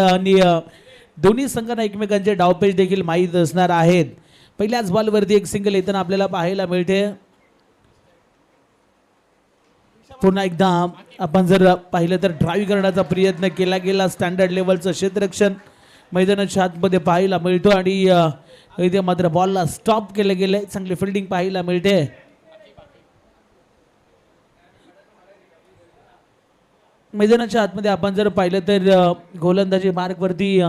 आणि दोन्ही संघांना एकमेकांचे डावपेच देखील माहीत असणार आहेत. पहिल्याच बॉलवरती एक सिंगल येताना आपल्याला पाहायला मिळते. पुन्हा एकदा आपण जर पाहिलं तर ड्राईव्ह करण्याचा प्रयत्न केला गेला. स्टँडर्ड लेवलचं क्षेत्ररक्षण मैदानाच्या आतमध्ये पाहायला मिळतो आणि इथे मात्र बॉलला स्टॉप केलं गेलंय. चांगली फिल्डिंग पाहायला मिळते. मैदानाच्या आतमध्ये आपण जर पाहिलं तर गोलंदाजी मार्गवरती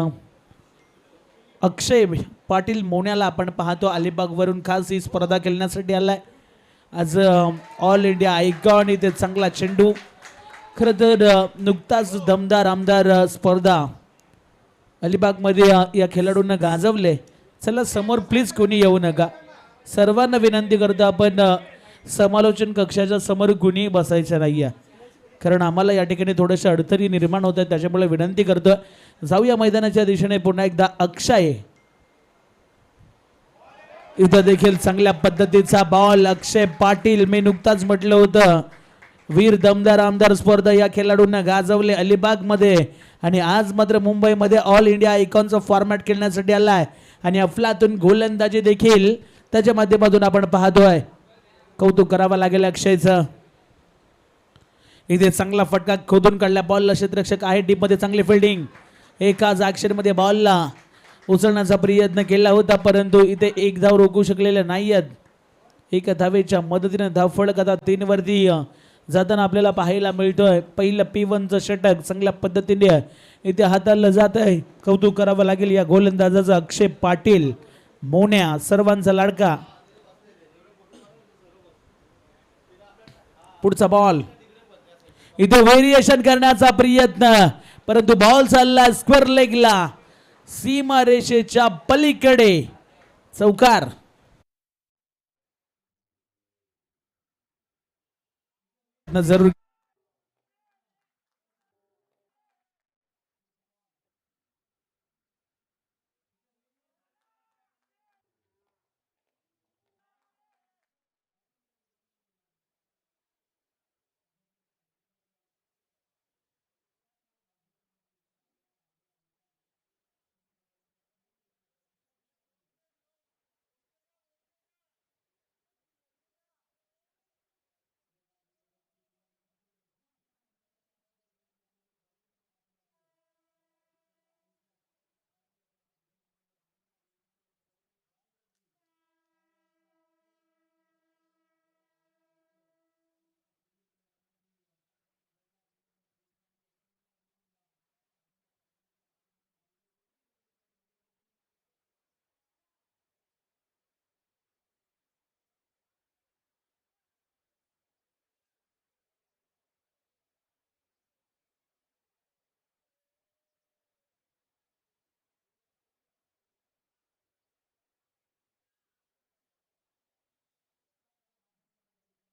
अक्षय पाटील मोन्याला आपण पाहतो. अलिबागवरून खास ही स्पर्धा खेळण्यासाठी आलाय. आज ऑल इंडिया आयकॉन इथे चांगला चेंडू. खरं तर नुकताच दमदार आमदार स्पर्धा अलिबागमध्ये या खेळाडूंना गाजवले. चला समोर प्लीज कोणी येऊ नका. सर्वांना विनंती करतो आपण समालोचन कक्षाच्या समोर कुणी बसायचं नाही आहे, कारण आम्हाला या ठिकाणी थोड्याशा अडचणी निर्माण होत आहेत. त्याच्यामुळे विनंती करतो जाऊया मैदानाच्या दिशेने. पुन्हा एकदा अक्षय. इथं देखील चांगल्या पद्धतीचा बॉल. अक्षय पाटील, मी नुकताच म्हटलं होतं वीर दमदार आमदार स्पर्धा या खेळाडूंना गाजवले अलिबागमध्ये आणि आज मात्र मुंबईमध्ये ऑल इंडिया आयकॉनचा फॉर्मॅट खेळण्यासाठी आलाय आणि अफलातून गोलंदाजी देखील त्याच्या माध्यमातून आपण पाहतोय. कौतुक करावं लागेल अक्षयचं. इथे चांगला फटका खोदून काढला. बॉलला क्षेत्ररक्षक आहे डीप मध्ये. चांगली फिल्डिंग. एकाच ॲक्शनमध्ये बॉलला उचलण्याचा प्रयत्न केला होता, परंतु इथे एक धाव रोखू शकलेले नाहीयेत. एका धावेच्या मदतीने धावफलक आता 3 वरती जाताना आपल्याला पाहायला मिळतोय. पहिलं P1चं षटक चांगल्या पद्धतीने इथे हाताळलं जात आहे. कौतुक करावं लागेल या गोलंदाजाचा. अक्षय पाटील मोन्या, सर्वांचा लाडका. पुढचा बॉल. इथे व्हेरिएशन करण्याचा प्रयत्न, परंतु बॉल चालला स्क्वेअर लेगला, सीमा रेषेच्या पलीकडे. चौकार. जरूर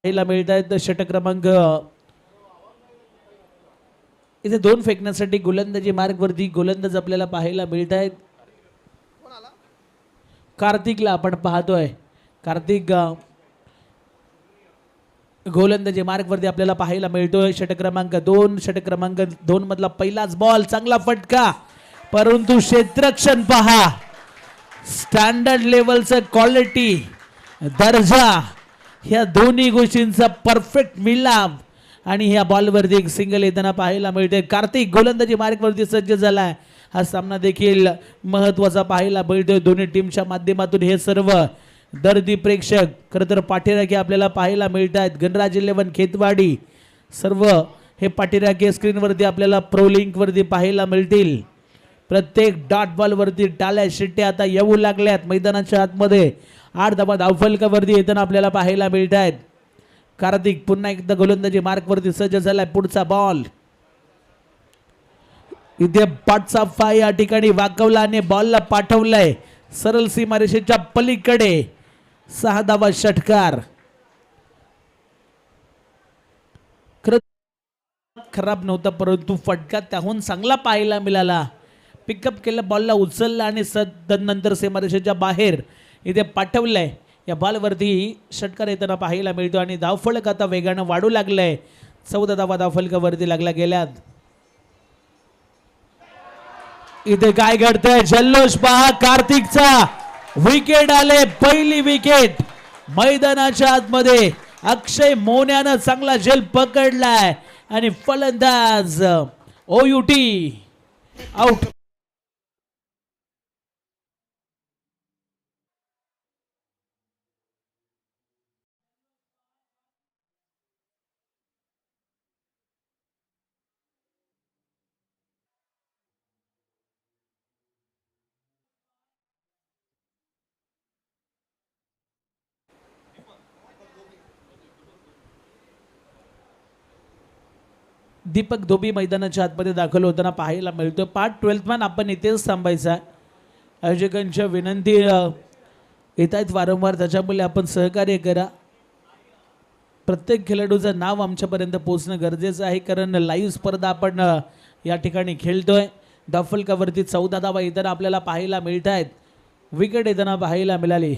मिळत आहेत षटक क्रमांक. इथे 2 फेकण्यासाठी गोलंदाजी मार्गवरती गोलंदाज आपल्याला पाहायला मिळत आहेत. कार्तिकला आपण पाहतोय. कार्तिक गोलंदाजी मार्गवरती आपल्याला पाहायला मिळतोय. षटक क्रमांक 2. षटक क्रमांक 2 मधला पहिलाच बॉल. चांगला फटका, परंतु क्षेत्ररक्षण पहा. स्टँडर्ड लेवलचं क्वालिटी, दर्जा, ह्या दोन्ही गोष्टींचा परफेक्ट मिलाप आणि ह्या बॉलवरती एक सिंगल येताना पाहायला मिळते. कार्तिक गोलंदाजी मार्गवरती सज्ज झालाय. हा सामना देखील महत्वाचा पाहायला मिळतोय दोन्ही टीमच्या माध्यमातून. हे सर्व दर्दी प्रेक्षक खरं तर पाठीराखे आपल्याला पाहायला मिळत आहेत. गणराज 11 खेतवाडी सर्व हे पाठीराखे स्क्रीनवरती आपल्याला प्रो लिंक वरती पाहायला मिळतील. प्रत्येक डॉट बॉलवरती टाळ्या शिट्ट्या आता येऊ लागल्यात. मैदानाच्या आतमध्ये 8 धावा धावफलकावरती येताना आपल्याला पाहायला मिळत आहेत. कार्तिक पुन्हा एकदा गोलंदाजी मार्कवरती सज्ज झालाय. पुढचा बॉल. इथे पाठचा फाय या ठिकाणी वाकवला आणि बॉलला पाठवलाय सरळ सीमारेषेच्या पलीकडे. 6 धावा षटकार. खराब नव्हता, परंतु फटका त्याहून चांगला पाहायला मिळाला. पिकअप केलं, बॉलला उचलला आणि नंतर सीमारेषेच्या बाहेर इथे पाठवलंय. या बॉलवरती षटकार येताना पाहायला मिळतो आणि धावफलक आता वेगानं वाढू लागलंय. 14 धावा धावफलकावरती लागला गेल्यात. इथे काय घडतंय जल्लोष पहा कार्तिकचा. विकेट आले, पहिली विकेट मैदानाच्या आतमध्ये. अक्षय मोन्यानं चांगला झेल पकडलाय आणि फलंदाज ओयुटी आउट. दीपक धोबी मैदानाच्या आतमध्ये दाखल होताना पाहायला मिळतो. पार्ट 12 मॅन आपण इथेच थांबायचा. आयोजकांच्या विनंती येत आहेत वारंवार, त्याच्यामुळे आपण सहकार्य करा. प्रत्येक खेळाडूचं नाव आमच्यापर्यंत पोहोचणं गरजेचं आहे, कारण लाईव्ह स्पर्धा आपण या ठिकाणी खेळतोय. धावफलकावरती 14 धावा येताना आपल्याला पाहायला मिळत आहेत. विकेट येताना पाहायला मिळाली.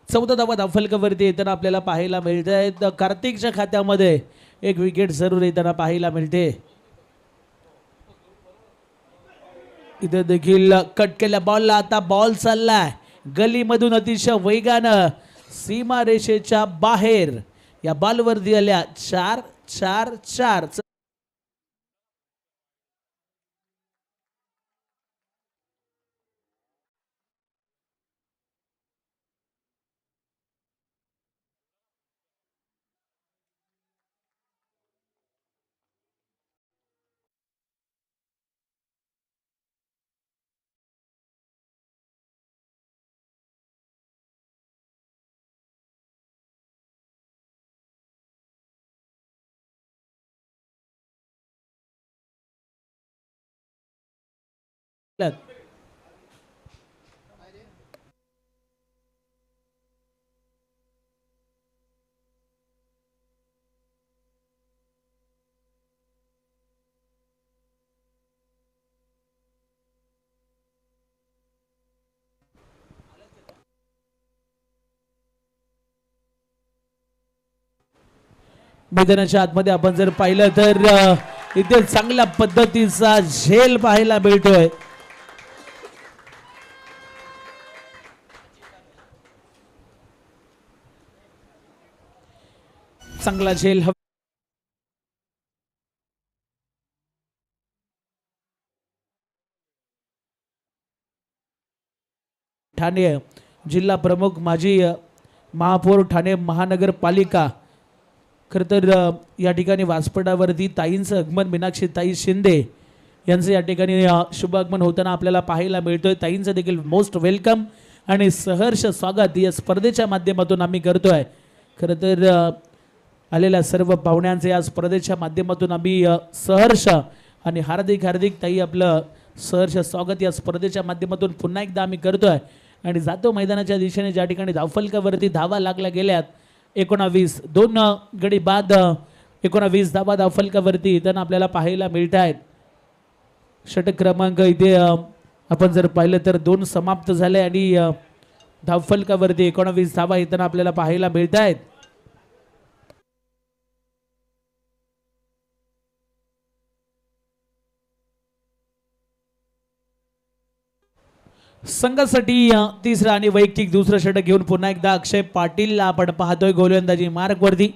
चौदा धावा धावफलकावरती येताना आपल्याला पाहायला मिळत आहेत. कार्तिकच्या खात्यामध्ये एक विकेट जरूर येताना पाहायला मिळते. इथे देखील कट केल्या बॉलला आता बॉल चाललाय गलीमधून अतिशय वेगानं सीमा रेषेच्या बाहेर. या बॉलवरती आल्या 4-4-4. मैदानाच्या आतमध्ये आपण जर पाहिलं तर इथे चांगल्या पद्धतीचा झेल पाहायला मिळतोय. चांगला झेल ठाणे जिल्हा प्रमुख माजी महापौर ठाणे महानगरपालिका. खरं तर या ठिकाणी व्यासपीठावरती ताईंचं आगमन मीनाक्षी ताई शिंदे यांचं या ठिकाणी शुभ आगमन होताना आपल्याला पाहायला मिळतोय. ताईंचं देखील मोस्ट वेलकम आणि सहर्ष स्वागत या स्पर्धेच्या माध्यमातून आम्ही करतोय. खरं तर आलेल्या सर्व पाहुण्यांचे या स्पर्धेच्या माध्यमातून आम्ही सहर्ष आणि हार्दिक हार्दिक ताई आपलं सहर्ष स्वागत या स्पर्धेच्या माध्यमातून पुन्हा एकदा आम्ही करतोय. आणि जातो मैदानाच्या दिशेने ज्या ठिकाणी धावफलकावरती धावा लागल्या गेल्यात 19 2 गडी बाद 19 धावा धावफलकावरती त्यांना आपल्याला पाहायला मिळत आहेत. षटक क्रमांक इथे आपण जर पाहिलं तर 2 समाप्त झाले आणि धावफलकावरती 19 धावा येताना आपल्याला पाहायला मिळत आहेत. संघासाठी तिसरा आणि वैयक्तिक दुसरं षटक घेऊन पुन्हा एकदा अक्षय पाटीलला आपण पाहतोय गोलंदाजी मार्गवरती.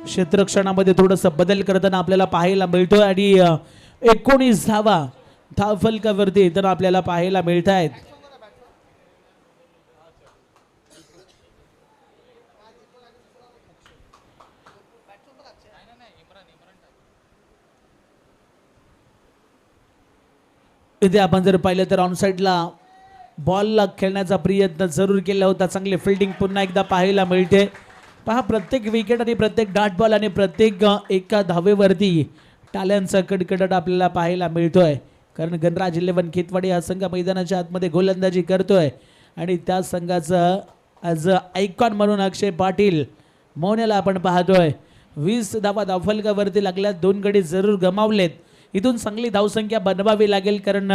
क्षेत्ररक्षणामध्ये थोडंसं बदल करताना आपल्याला पाहायला मिळतोय आणि 19 धावा धावफलकावरती येताना आपल्याला पाहायला मिळत आहेत. इथे आपण जर पाहिलं तर ऑनसाइडला बॉलला खेळण्याचा प्रयत्न जरूर केला होता. चांगली फिल्डिंग पुन्हा एकदा पाहायला मिळते. पहा प्रत्येक विकेट आणि प्रत्येक डॉट बॉल आणि प्रत्येक एका धावेवरती टाळ्यांचा कडकडट आपल्याला पाहायला मिळतोय. कारण गणराज 11 खेतवाडी हा संघ मैदानाच्या आतमध्ये गोलंदाजी करतोय आणि त्या संघाचं आज आयकॉन म्हणून अक्षय पाटील मोन्याला आपण पाहतोय. 20 धावा धावफलकावरती लागल्यात. 2 गडी जरूर गमावलेत. इथून चांगली धावसंख्या बनवावी लागेल, कारण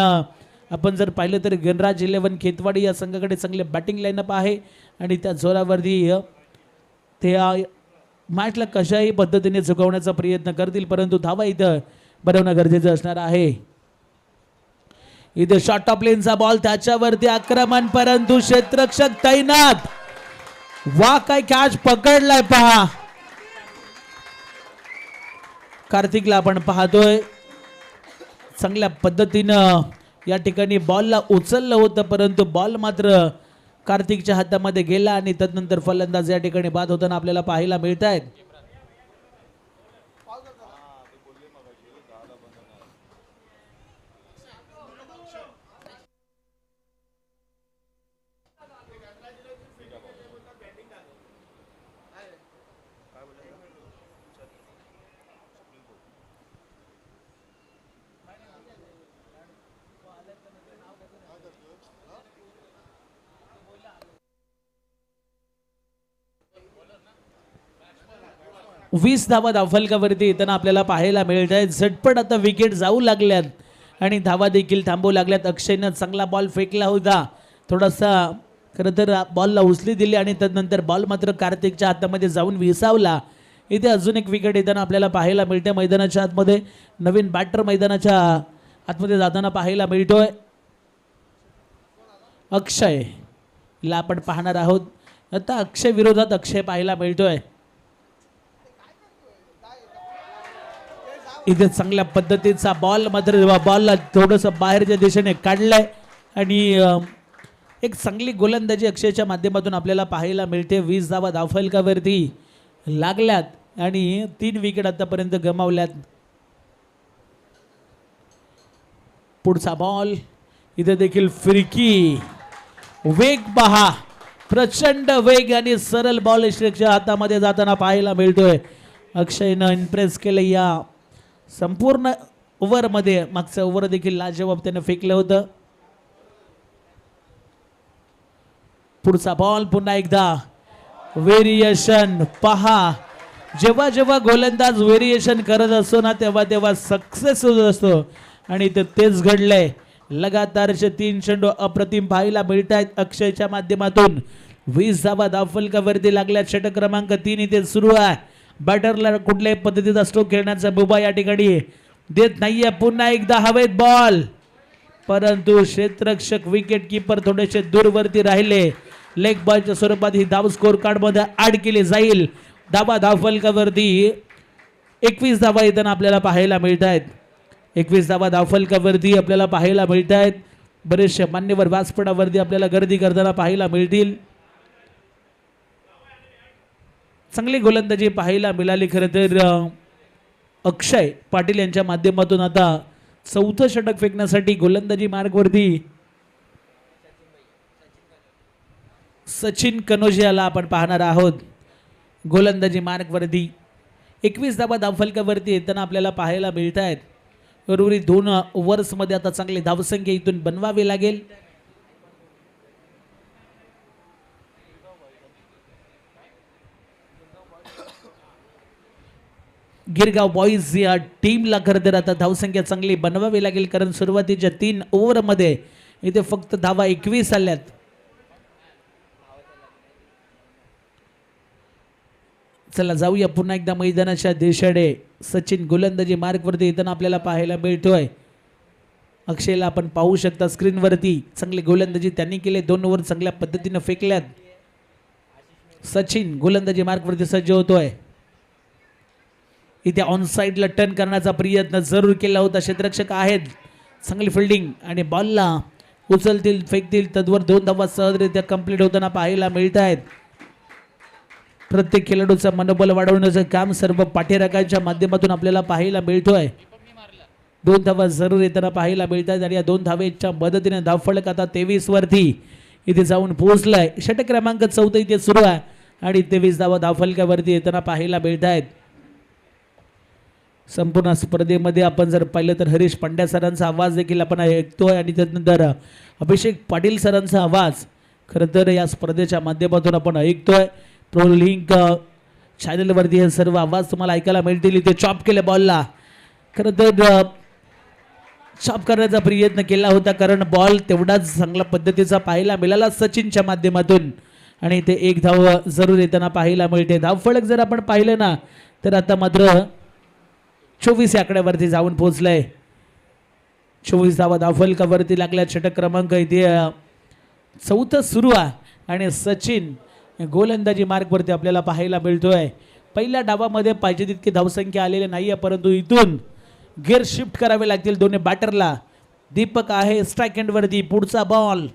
आपण जर पाहिलं तर गणराज 11 खेतवाडी या संघाकडे चांगले बॅटिंग लाईनअप आहे आणि त्या जोरावरती ते मॅचला कशाही पद्धतीने चुकवण्याचा प्रयत्न करतील, परंतु धावा इथं बनवणं गरजेचं असणार आहे. इथे शॉर्ट ऑफ लेनचा बॉल, त्याच्यावरती आक्रमण, परंतु क्षेत्ररक्षक तैनात. वा काय कॅच पकडलाय पहा. कार्तिकला आपण पाहतोय चांगल्या पद्धतीनं या ठिकाणी बॉलला उचललं होतं, परंतु बॉल मात्र कार्तिकच्या हातामध्ये गेला आणि तदनंतर फलंदाज या ठिकाणी बाद होताना आपल्याला पाहायला मिळत आहेत. वीस धावा धावफलकावरती येताना आपल्याला पाहायला मिळत आहेत. झटपट आता विकेट जाऊ लागल्यात आणि धावा देखील थांबू लागल्यात. अक्षयनं चांगला बॉल फेकला होता, थोडासा खरं तर बॉलला उचली दिली आणि त्यानंतर बॉल मात्र कार्तिकच्या हातामध्ये जाऊन विसावला. इथे अजून एक विकेट येताना आपल्याला पाहायला मिळते. मैदानाच्या आतमध्ये नवीन बॅटर मैदानाच्या आतमध्ये जाताना पाहायला मिळतोय. अक्षयला आपण पाहणार आहोत. आता अक्षय विरोधात अक्षय पाहायला मिळतोय. इथे चांगल्या पद्धतीचा बॉल मात्र बॉलला थोडंसं बाहेरच्या दिशेने काढलंय आणि एक चांगली गोलंदाजी अक्षयच्या माध्यमातून आपल्याला पाहायला मिळते. 20 धावा धावफलकावरती लागल्यात आणि 3 विकेट आतापर्यंत गमावल्यात. पुढचा बॉल, इथे देखील फिरकी, वेग पहा, प्रचंड वेग आणि सरळ बॉल अक्षयच्या हातामध्ये जाताना पाहायला मिळतोय. अक्षयनं इम्प्रेस केलं या संपूर्ण ओव्हरमध्ये. मागचं ओव्हर देखील लाजवाब त्यानं फेकलं होतं. पुढचा बॉल, पुन्हा एकदा व्हेरिएशन पहा. जेव्हा जेव्हा गोलंदाज व्हेरिएशन करत असतो ना तेव्हा तेव्हा सक्सेस होत असतो आणि तेच घडलंय. लगातारचे 3 चेंडू अप्रतिम पाहायला मिळत आहेत अक्षयच्या माध्यमातून. 20 धावा धावफलकावरती लागल्या. षटक क्रमांक 3 इथे सुरू आहे. बॅटरला कुठल्याही पद्धतीचा स्ट्रोक खेळण्याचा बुबा या ठिकाणी देत नाहीये. पुन्हा एकदा हवेत बॉल, परंतु क्षेत्ररक्षक विकेट किपर थोडेसे दूरवरती राहिले. लेग बॉलच्या स्वरूपात ही धाव स्कोर कार्ड मध्ये ऍड केली जाईल. धावा धावफलकावरती 21 धावा येताना आपल्याला पाहायला मिळत आहेत. 21 धावा धावफलकावरती आपल्याला पाहायला मिळत आहेत. बरेचसे मान्यवर व्यासपीठावरती आपल्याला गर्दी करताना पाहायला मिळतील. चांगली गोलंदाजी पाहायला मिळाली. खरं तर अक्षय पाटील यांच्या माध्यमातून आता 4थं षटक फेकण्यासाठी गोलंदाजी मार्गवरती सचिन कनोजियाला आपण पाहणार आहोत. गोलंदाजी मार्गवरती 21 धावा धावफलकावरती येताना आपल्याला पाहायला मिळत आहेत. उर्वरित 2 ओव्हर्समध्ये आता चांगली धावसंख्या इथून बनवावी लागेल. गिरगाव बॉईज या टीमला खरं तर आता धावसंख्या चांगली बनवावी लागेल, कारण सुरुवातीच्या 3 ओव्हरमध्ये इथे फक्त धावा 21 आल्यात. चला जाऊया पुन्हा एकदा मैदानाच्या दिशेने. सचिन गोलंदाजी मार्गवरती येताना आपल्याला पाहायला मिळतोय. अक्षयला आपण पाहू शकता स्क्रीनवरती. चांगली गोलंदाजी त्यांनी केली. 2 ओव्हर चांगल्या पद्धतीने फेकल्यात. सचिन गोलंदाजी मार्गवरती सज्ज होतोय. इथे ऑन साइडला टर्न करण्याचा प्रयत्न जरूर केला होता. क्षेत्ररक्षक आहेत. चांगली फिल्डिंग आणि बॉलला उचलतील, फेकतील, तद्वर 2 धावा सहजरित्या कंप्लीट होताना पाहायला मिळत आहेत. प्रत्येक खेळाडूचं मनोबल वाढवण्याचं काम सर्व पाठीराखांच्या माध्यमातून आपल्याला पाहायला मिळतोय. 2 धावा जरूर येताना पाहायला मिळत आहेत आणि या 2 धावेच्या मदतीने धावफलक आता 23 वरती इथे जाऊन पोहोचलाय. षटक क्रमांक 14 इथे सुरू आहे आणि 23 धावा धावफलकावरती येताना पाहायला मिळत आहेत. संपूर्ण स्पर्धेमध्ये आपण जर पाहिलं तर हरीश पांड्या सरांचा आवाज देखील आपण ऐकतोय आणि त्यानंतर अभिषेक पाटील सरांचा आवाज खरं तर या स्पर्धेच्या माध्यमातून आपण ऐकतोय. प्रो लिंक चॅनलवरती हे सर्व आवाज तुम्हाला ऐकायला मिळतील. इथे चॉप केले बॉलला. खरं तर चॉप करण्याचा प्रयत्न केला होता, कारण बॉल तेवढाच चांगल्या पद्धतीचा पाहायला मिळाला सचिनच्या माध्यमातून आणि ते एक धाव जरूर येताना पाहायला मिळते. धावफलक जर आपण पाहिलं ना तर आता मात्र 24 आकड्यावरती जाऊन पोहोचलंय. 24 धावा धावफलकावरती लागल्या. षटक क्रमांक इथे चौथं सुरू आहे आणि सचिन गोलंदाजी मार्गवरती आपल्याला पाहायला मिळतोय. पहिल्या डावामध्ये पाहिजे तितकी धावसंख्या आलेली नाहीये, परंतु इथून गिअर शिफ्ट करावे लागतील दोन्ही बॅटरला. दीपक आहे स्ट्राईक एंडवरती. पुढचा बॉल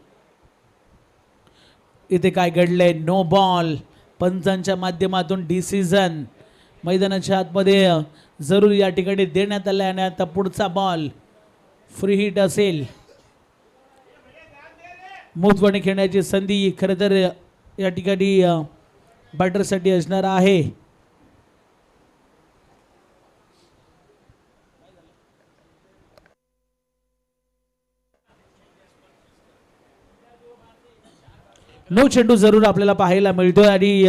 इथे काय घडलंय? No ball. पंचांच्या माध्यमातून डिसिजन मैदानाच्या आतमध्ये जरूर या ठिकाणी देण्यात आलाय आणि आता पुढचा बॉल फ्री हिट असेल. मुक्तपणे खेळण्याची संधी खरं तर या ठिकाणी बॅटरसाठी असणार आहे. नो चेंडू जरूर आपल्याला पाहायला मिळतोय आणि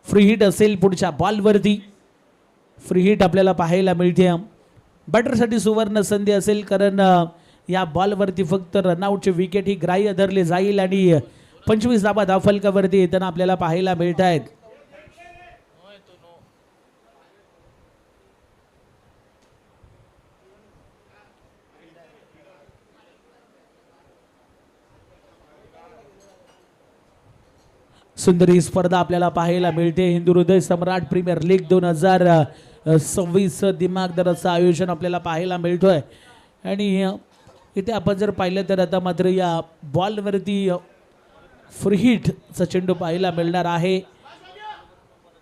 फ्री हिट असेल पुढच्या बॉलवरती. फ्री हिट आपल्याला पाहायला मिळते. बॅटरसाठी सुवर्ण संधी असेल, कारण या बॉलवरती फक्त रनआउटची विकेट ही ग्राह्य धरली जाईल आणि 25 धावा धावफलकावरती येताना आपल्याला पाहायला मिळत आहेत. सुंदर ही स्पर्धा आपल्याला पाहायला मिळते. हिंदू हृदय सम्राट प्रीमियर लीग 2026 दिमागदार असं आयोजन आपल्याला पाहायला मिळतोय. आणि इथे आपण जर पाहिलं तर आता मात्र या बॉलवरती फ्री हिटचा चेंडू पाहायला मिळणार आहे.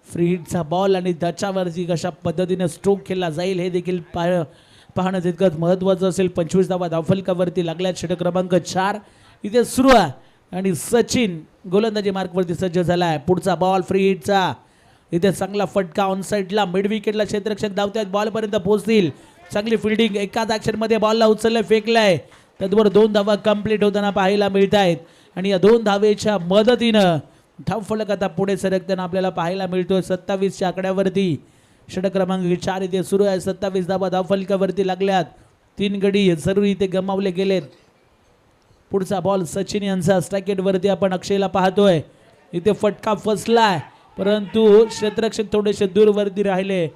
फ्री हिटचा बॉल आणि त्याच्यावरती कशा पद्धतीने स्ट्रोक केला जाईल हे देखील पाहणं तितकंच महत्त्वाचं असेल. 25 धावा धावफलकावरती लागल्यात. षटक क्रमांक 4 इथे सुरू आहे आणि सचिन गोलंदाजी मार्कवरती सज्ज झाला आहे. पुढचा बॉल फ्री हिटचा. इथे चांगला फटका ऑन साईडला. मिड विकेटला क्षेत्ररक्षक धावतात. बॉलपर्यंत पोहोचतील. चांगली फिल्डिंग. एकाच ॲक्शनमध्ये बॉलला उचललं, फेकलाय. त्याचबरोबर 2 धावा कंप्लीट होताना पाहायला मिळत आहेत आणि या 2 धावेच्या मदतीनं धावफलक आता पुढे सरकताना आपल्याला पाहायला मिळतोय. 27च्या आकड्यावरती षटक क्रमांक 4 इथे सुरू आहे. 27 धावा धावफलकावरती लागल्यात. 3 गडी जरूर इथे गमावले गेलेत. पुढचा बॉल सचिन यांचा स्ट्राईक एंडवरती आपण अक्षयला पाहतोय. इथे फटका फसलाय, परंतु क्षेत्ररक्षक थोडेसे दूरवरती राहिले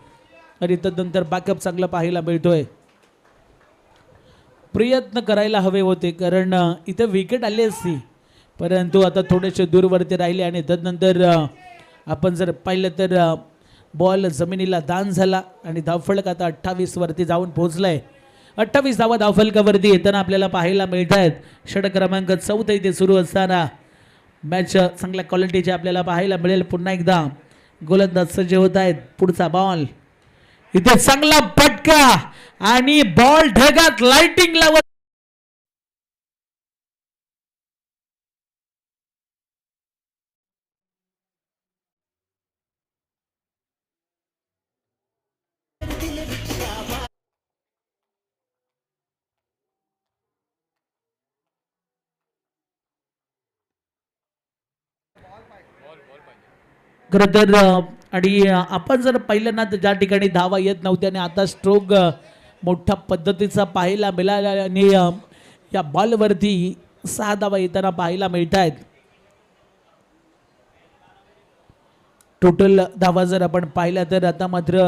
आणि तदनंतर बॅकअप चांगला पाहायला मिळतोय. प्रयत्न करायला हवे होते, कारण इथे विकेट आली असती, परंतु आता थोडेसे दूरवरती राहिले आणि तदनंतर आपण जर पाहिलं तर बॉल जमिनीला दान झाला आणि धावफलक आता 28 वरती जाऊन पोहोचलाय. 28 धावा धावफलकावरती येताना आपल्याला पाहायला मिळत आहेत. षटक क्रमांक 4 इथे सुरू असताना मॅच चांगल्या क्वालिटीचे आपल्याला पाहायला मिळेल. पुन्हा एकदा गोलंदाज सज्ज होत आहेत. पुढचा बॉल इथे चांगला फटका आणि बॉल ढगात लाइटिंग लावत खरं तर. आणि आपण जर पाहिलं ना तर ज्या ठिकाणी धावा येत नव्हत्या आणि आता स्ट्रोक मोठ्या पद्धतीचा पाहायला मिळाला आणि या बॉलवरती 6 धावा येताना पाहायला मिळत आहेत. टोटल धावा जर आपण पाहिल्या तर आता मात्र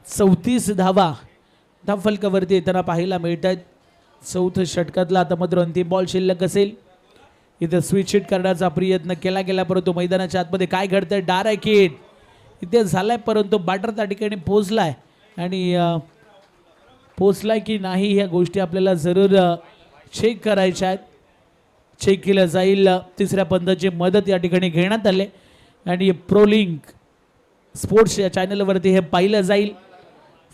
34 धावा धावफलकावरती येताना पाहायला मिळत आहेत. 4थ्या षटकातला आता मात्र अंतिम बॉल शिल्लक असेल. इथे स्विच हिट करण्याचा प्रयत्न केला गेला, परंतु मैदानाच्या आतमध्ये काय घडतंय? डायरेक्ट हिट इथे झालाय, परंतु बॅटर त्या ठिकाणी पोहोचलाय आणि पोहोचलाय की नाही ह्या गोष्टी आपल्याला जरूर चेक करायच्या आहेत. चेक केलं जाईल. तिसऱ्या पंथाची मदत या ठिकाणी घेण्यात आले आणि प्रोलिंक स्पोर्ट्स या चॅनलवरती हे पाहिलं जाईल.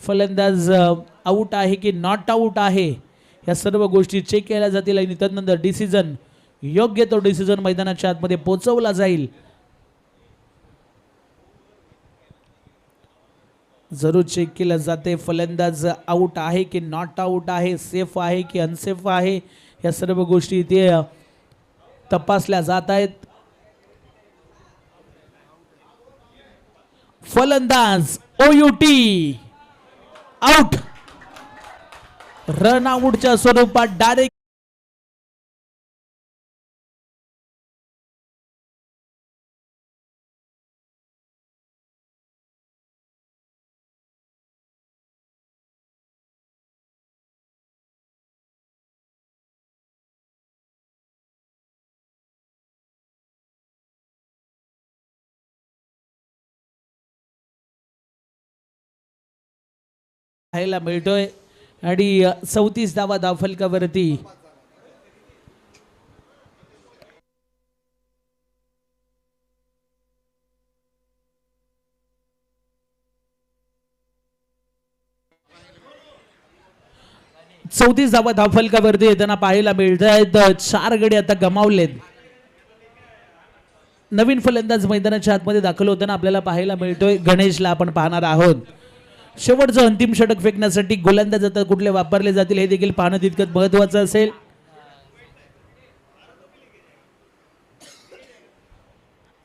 फलंदाज आऊट आहे की नॉट आऊट आहे या सर्व गोष्टी चेक केल्या जातील आणि त्यानंतर डिसिजन, योग्य तो डिसिजन मैदानाच्या आतमध्ये पोहोचवला जाईल. जरूर चेक केलं जाते फलंदाज आऊट आहे की नॉट आऊट आहे, सेफ आहे की अनसेफ आहे, या सर्व गोष्टी इथे तपासल्या जात आहेत. फलंदाज OUT आऊट. रन आऊटच्या स्वरूपात डायरेक्ट पाहायला मिळतोय आणि 34 धावा धावफलकावरती. चौतीस धावा धावफलकावरती येताना पाहायला मिळत आहेत. 4 गडी आता गमावलेत. नवीन फलंदाज मैदानाच्या आतमध्ये दाखल होताना आपल्याला पाहायला मिळतोय गणेशला आपण पाहणार आहोत. शेवटचं अंतिम षटक फेकण्यासाठी गोलंदाज आता कुठले वापरले जातील हे देखील पाहणं तितकंच महत्वाचं असेल.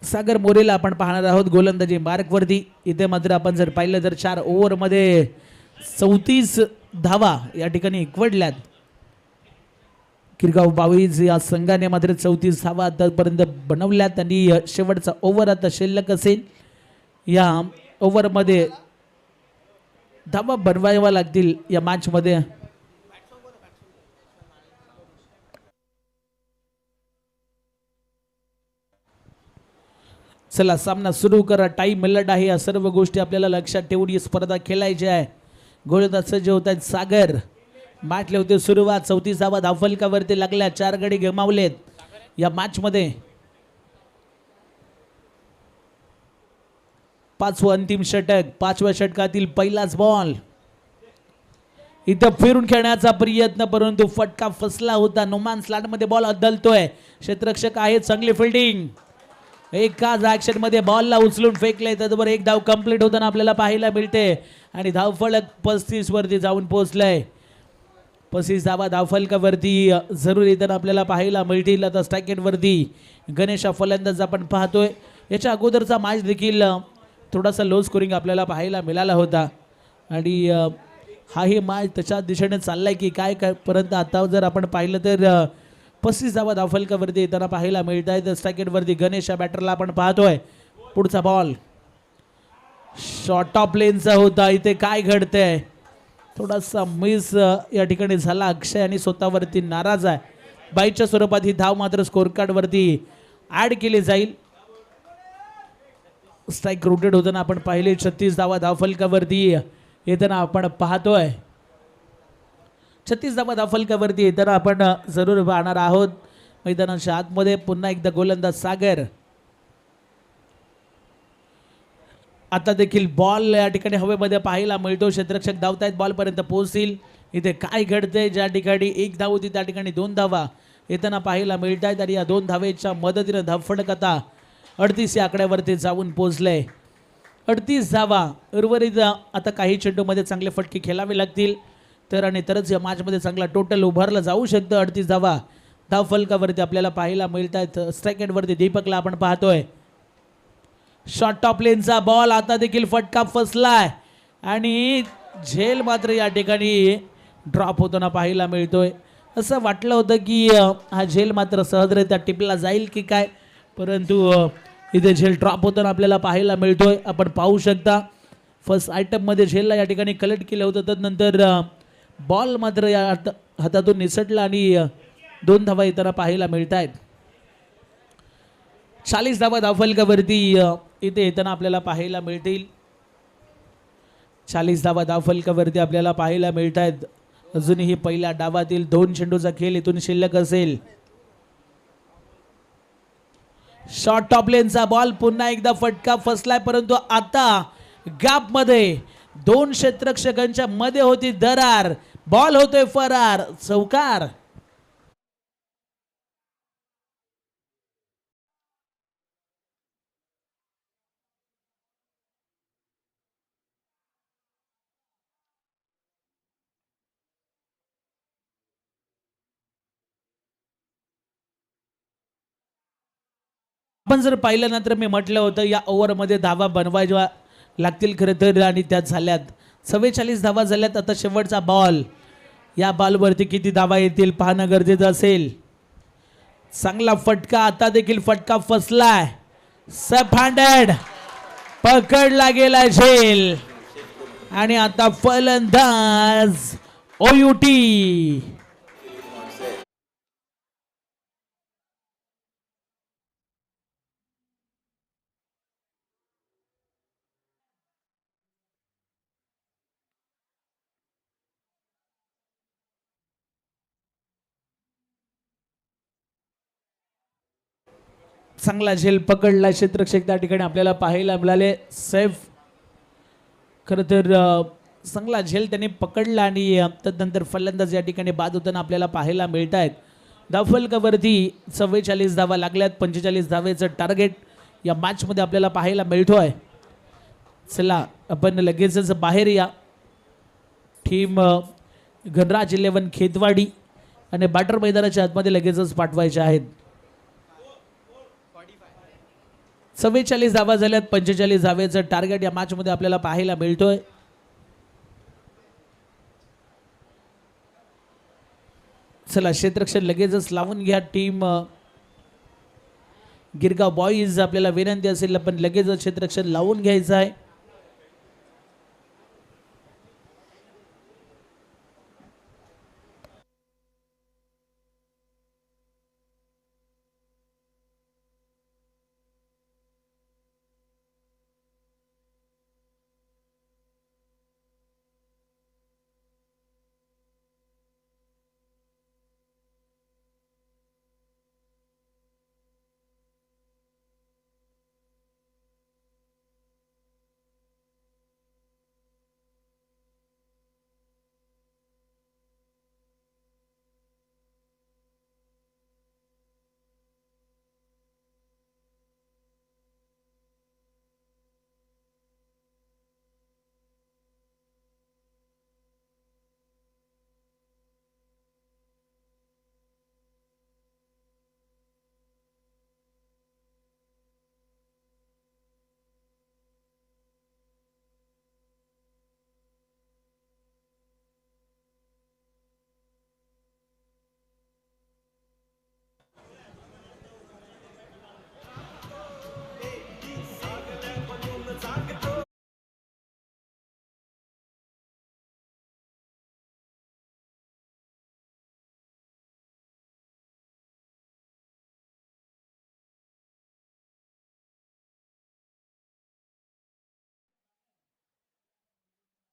सागर मोरेला आपण पाहणार आहोत गोलंदाजी मार्कवरती. इथे मात्र आपण जर पाहिलं तर 4 ओव्हरमध्ये 34 धावा या ठिकाणी एकवडल्यात. किरगाव 22 या संघाने मात्र 34 धावा आतापर्यंत बनवल्यात आणि शेवटचा ओव्हर आता शिल्लक असेल. या ओव्हरमध्ये धावा बनवाव्या लागतील या मॅच मध्ये. चला सामना सुरू करा. टाइम मिळत आहे. या सर्व गोष्टी आपल्याला लक्षात ठेवून ही स्पर्धा खेळायची आहे. गोलंदाज सज्ज होत आहेत सागर. मॅच होते सुरुवात. 34 धावा धावफलकावरती लागल्या. 4 गडी गमावलेत या मॅच मध्ये. 5वं अंतिम षटक. 5व्या षटकातील पहिलाच बॉल. इथं फिरून खेळण्याचा प्रयत्न परंतु फटका फसला होता. नोमान स्लॅट मध्ये बॉल अदलतोय. क्षेत्ररक्षक आहे. चांगली फिल्डिंग. एकाच ऍक्शन मध्ये बॉलला उचलून फेकले. त्याचबरोबर एक धाव कंप्लीट होताना आपल्याला पाहायला मिळते आणि धावफलक 35 वरती जाऊन पोहोचलंय. 35 धावा धावफलकावरती जरूर येताना आपल्याला पाहायला मिळतील. आता स्ट्राईक वरती गणेश फलंदाज आपण पाहतोय. याच्या अगोदरचा मॅच देखील थोडासा लो स्कोरिंग आपल्याला पाहायला मिळाला होता आणि हाही मॅच त्याच्या दिशेने चाललाय की काय परंतु आता जर आपण पाहिलं तर 35 धावा धावफलकावरती येताना पाहायला मिळत आहेत. स्ट्राईक वरती गणेश या बॅटरला आपण पाहतोय. पुढचा बॉल शॉर्ट ऑफ लेनचा होता. इथे काय घडतंय थोडासा मिस या ठिकाणी झाला. अक्षय आणि स्वतःवरती नाराज आहे. बाईच्या स्वरूपात ही धाव मात्र स्कोर कार्ड वरती ऍड केली जाईल. स्ट्राईक रोटेट होताना आपण पाहिले. 36 धावा धावफलकावरती येताना आपण पाहतोय. 36 धावा धावफलकावरती येताना आपण जरूर पाहणार आहोत. मैदानाच्या आतमध्ये पुन्हा एकदा गोलंदाज सागर. आता देखील बॉल या ठिकाणी हवेमध्ये पाहायला मिळतो. क्षेत्ररक्षक धावतायत. बॉल पर्यंत पोहोचतील. इथे काय घडतंय. ज्या ठिकाणी 1 धाव होती त्या ठिकाणी 2 धावा येताना पाहायला मिळत आहेत आणि या 2 धावेच्या मदतीने धावफलक आता 38 या आकड्यावरती जाऊन पोहोचलंय. 38 धावा. उर्वरित आता काही चेंडूमध्ये चांगले फटके खेळावे लागतील तर आणि तरच या मॅचमध्ये चांगला टोटल उभारलं जाऊ शकतं. 38 धावा धावफलकावरती आपल्याला पाहायला मिळत आहेत. स्ट्राईक एंडवरती दीपकला आपण पाहतोय. शॉर्ट ऑफ लेनचा बॉल. आता देखील फटका फसलाय आणि झेल मात्र या ठिकाणी ड्रॉप होताना पाहायला मिळतोय. असं वाटलं होतं की हा झेल मात्र सहजरित्या टिपला जाईल की काय परंतु इथे झेल ड्रॉप होताना आपल्याला पाहायला मिळतोय. आपण पाहू शकता फर्स्ट आयटम मध्ये झेलला या ठिकाणी कलेक्ट केलं होतं. त्यानंतर बॉल मात्र या हातातून निसटला आणि 2 धावा येताना पाहायला मिळत आहेत. 40 धावा धावफलकावरती इथे येताना आपल्याला पाहायला मिळतील. 40 धावा धावफलकावरती आपल्याला पाहायला मिळत आहेत. अजूनही पहिल्या डावातील 2 चेंडूचा खेळ इथून शिल्लक असेल. शॉर्ट ऑफ लेनचा बॉल. पुन्हा एकदा फटका फसलाय परंतु आता गॅप मध्ये 2 क्षेत्ररक्षकांच्या मध्ये होती दरार. बॉल होतोय फरार. चौकार. आपण जर पाहिलं नंतर मी म्हटलं होतं या ओव्हरमध्ये धावा बनवायच्या लागतील खरं तर आणि त्यात झाल्यात. 44 धावा झाल्यात. आता शेवटचा बॉल. या बॉलवरती किती धावा येतील पाहणं गरजेचं असेल. चांगला फटका. आता देखील फटका फसलाय. सेफ हँडेड पकडला गेला झेल आणि आता फलंदाज ओयूटी. चांगला झेल पकडला क्षेत्ररक्षक त्या ठिकाणी आपल्याला पाहायला मिळाले. सेफ खरं तर चांगला झेल त्यांनी पकडला आणि तदनंतर फलंदाज या ठिकाणी बाद होताना आपल्याला पाहायला मिळत आहेत. धावफलकावरती 44 धावा लागल्यात. 45 धावेचं टार्गेट या मॅचमध्ये आपल्याला पाहायला मिळतोय. चला आपण लगेचच बाहेर या. टीम गणराज 11 खेतवाडी आणि बॅटर मैदानाच्या आतमध्ये लगेचच पाठवायचे आहेत. 44 धावा झाल्यात. 45 धावेचं टार्गेट या मॅचमध्ये आपल्याला पाहायला मिळतोय. चला क्षेत्ररक्षण लगेचच लावून घ्या. टीम गिरगाव बॉईज आपल्याला विनंती असेल पण लगेचच क्षेत्ररक्षण लावून घ्यायचं आहे.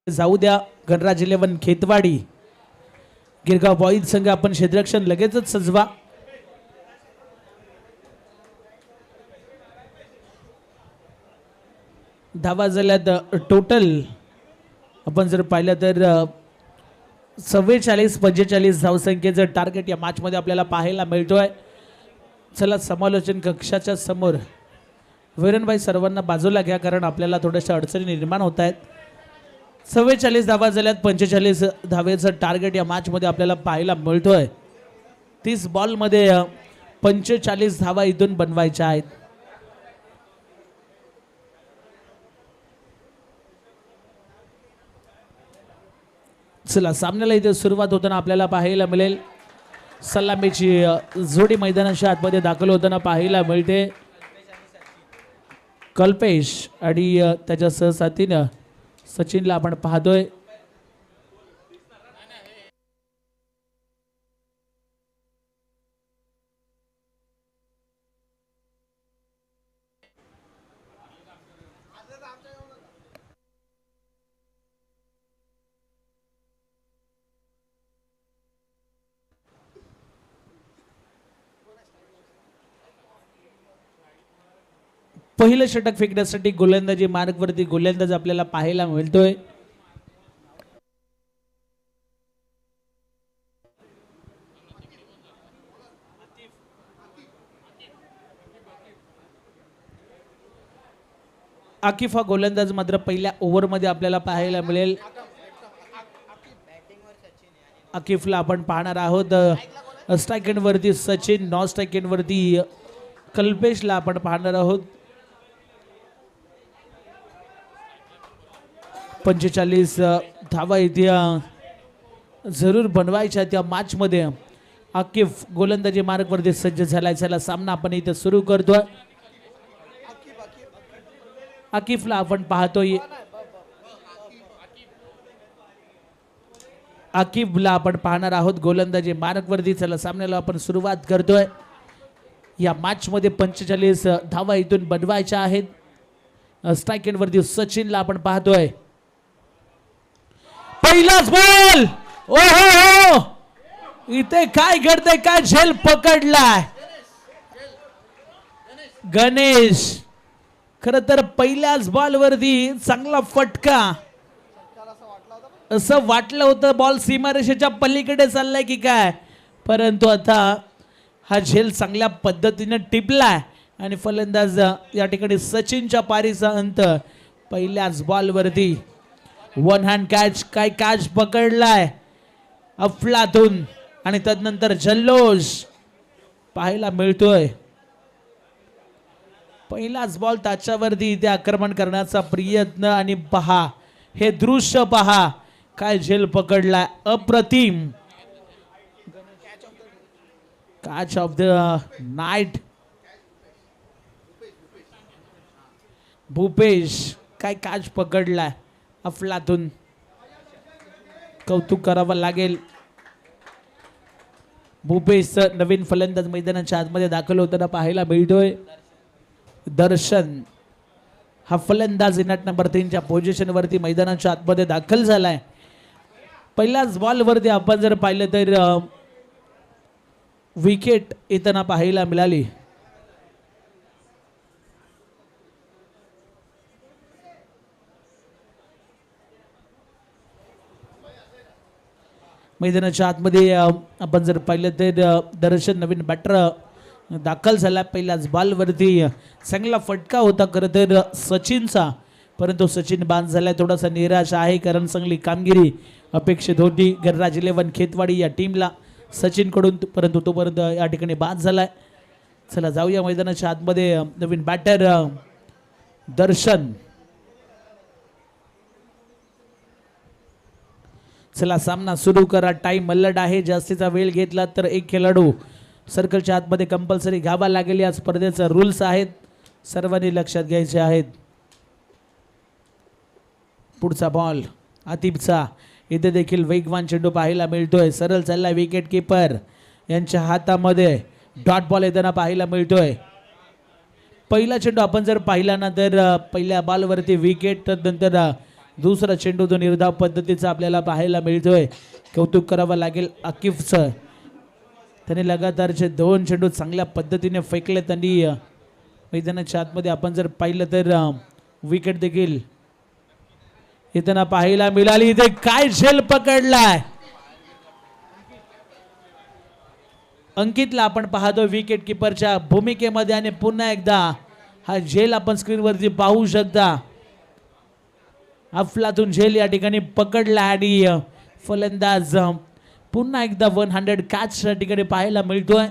जाऊ द्या. गणराज 11 खेतवाडी गिरगाव बॉईज संघ आपण क्षेत्ररक्षण लगेचच सजवा. धावा झाल्यात टोटल आपण जर पाहिलं तर 44-45 धावसंख्येचं टार्गेट या मॅच मध्ये आपल्याला पाहायला मिळतोय. चला समालोचन कक्षाच्या समोर वीरनभाई सर्वांना बाजूला घ्या कारण आपल्याला थोड्याशा अडचणी निर्माण होत आहेत. 44 धावा झाल्यात. 45 धावेचं टार्गेट या मॅच मध्ये आपल्याला पाहायला मिळतोय. 30 बॉल मध्ये 45 धावा इथून बनवायच्या आहेत. चला सामन्याला इथे सुरुवात होताना आपल्याला पाहायला मिळेल. सलामीची जोडी मैदानाच्या आतमध्ये दाखल होताना पाहायला मिळते. कल्पेश आणि त्याच्या सहसाथीनं सचिनला आपण पाहतोय. पहिलं षटक फेकण्यासाठी गोलंदाजी मार्गवरती गोलंदाज आपल्याला पाहायला मिळतोय. आकिफ हा गोलंदाज मात्र पहिल्या ओव्हरमध्ये आपल्याला पाहायला मिळेल. आकिफला आपण पाहणार आहोत. स्ट्राईक एंड वरती सचिन, नॉन स्ट्राईक एंड वरती कल्पेशला आपण पाहणार आहोत. 45 धावा इथे जरूर बनवायच्या त्या मॅच मध्ये. आकिफ गोलंदाजी मार्गवरती सज्ज झालाय. चला सामना आपण इथे सुरू करतोय. आकिफला आपण पाहतोय. आकिफला आपण पाहणार आहोत गोलंदाजी मार्गवरती. चला सामन्याला आपण सुरुवात करतोय. या मॅच मध्ये 45 धावा इथून बनवायच्या आहेत. स्ट्राईक एंड वरती सचिनला आपण पाहतोय. पहिलाच बॉल. ओहो, इथे काय घडतंय? काय झेल पकडलाय. गणेश. खर तर पहिल्याच बॉलवरती चांगला फटका. असं वाटलं होतं बॉल सीमारेषेच्या पलीकडे चाललाय की काय, परंतु आता हा झेल चांगल्या पद्धतीने टिपलाय आणि फलंदाज या ठिकाणी सचिनच्या पारीचा अंत. पहिल्याच बॉलवरती वन हँड कॅच. काय कॅच पकडलाय अफलातून आणि तदनंतर जल्लोष पाहायला मिळतोय. पहिलाच बॉल त्याच्यावरती इथे आक्रमण करण्याचा प्रयत्न आणि पहा हे दृश्य पहा. काय झेल पकडलाय अप्रतिम. Catch of the night. Bhupesh काय कॅच पकडलाय अफलातून. कौतुक करावं लागेल. भूपेश नवीन फलंदाज मैदानाच्या आतमध्ये दाखल होताना पाहायला मिळतोय. दर्शन हा फलंदाज नट नंबर 3 च्या पोझिशन वरती मैदानाच्या आतमध्ये दाखल झालाय. पहिल्याच बॉल वरती आपण जर पाहिलं तर विकेट येताना पाहायला मिळाली. मैदानाच्या आतमध्ये आपण जर पाहिलं तर दर्शन नवीन बॅटर दाखल झाला. पहिल्याच बॉल वरती चांगला फटका होता खरं तर सचिनचा, परंतु सचिन बाद झालाय. थोडासा निराश आहे कारण चांगली कामगिरी अपेक्षित होती गणराज 11 खेतवाडी या टीमला सचिन कडून, परंतु तोपर्यंत या ठिकाणी बाद झालाय. चला जाऊया मैदानाच्या आतमध्ये. नवीन बॅटर दर्शन. चला सामना सुरू करा. टाइम मल्लड आहे. जास्तीचा वेळ घेतला तर एक खेळाडू सर्कलच्या आतमध्ये कंपल्सरी घ्यावा लागेल. या स्पर्धेचा रूल्स आहेत, सर्वांनी लक्षात घ्यायचे आहेत. पुढचा बॉल आतिफचा. इथे देखील वेगवान चेंडू पाहायला मिळतोय. सरळ चालला विकेट किपर यांच्या हातामध्ये. डॉट बॉल येताना पाहायला मिळतोय. पहिला चेंडू आपण जर पाहिला ना तर पहिल्या बॉलवरती विकेट, तर नंतर दुसरा चेंडू जो निर्धाव पद्धतीचा आपल्याला पाहायला मिळतोय. कौतुक करावं लागेल आकिफचं. त्याने लगातारचे 2 चेंडू चांगल्या पद्धतीने फेकले. त्यांनी मैदानाच्या आतमध्ये आपण जर पाहिलं तर विकेट देखील येताना पाहायला मिळाली. इथे काय झेल पकडलाय अंकितला आपण पाहतो विकेट किपरच्या भूमिकेमध्ये. आणि पुन्हा एकदा हा झेल आपण स्क्रीनवरती पाहू शकता. अफलातून झेल या ठिकाणी पकडला आणि फलंदाज पुन्हा एकदा 100 कॅच या ठिकाणी पाहायला मिळतोय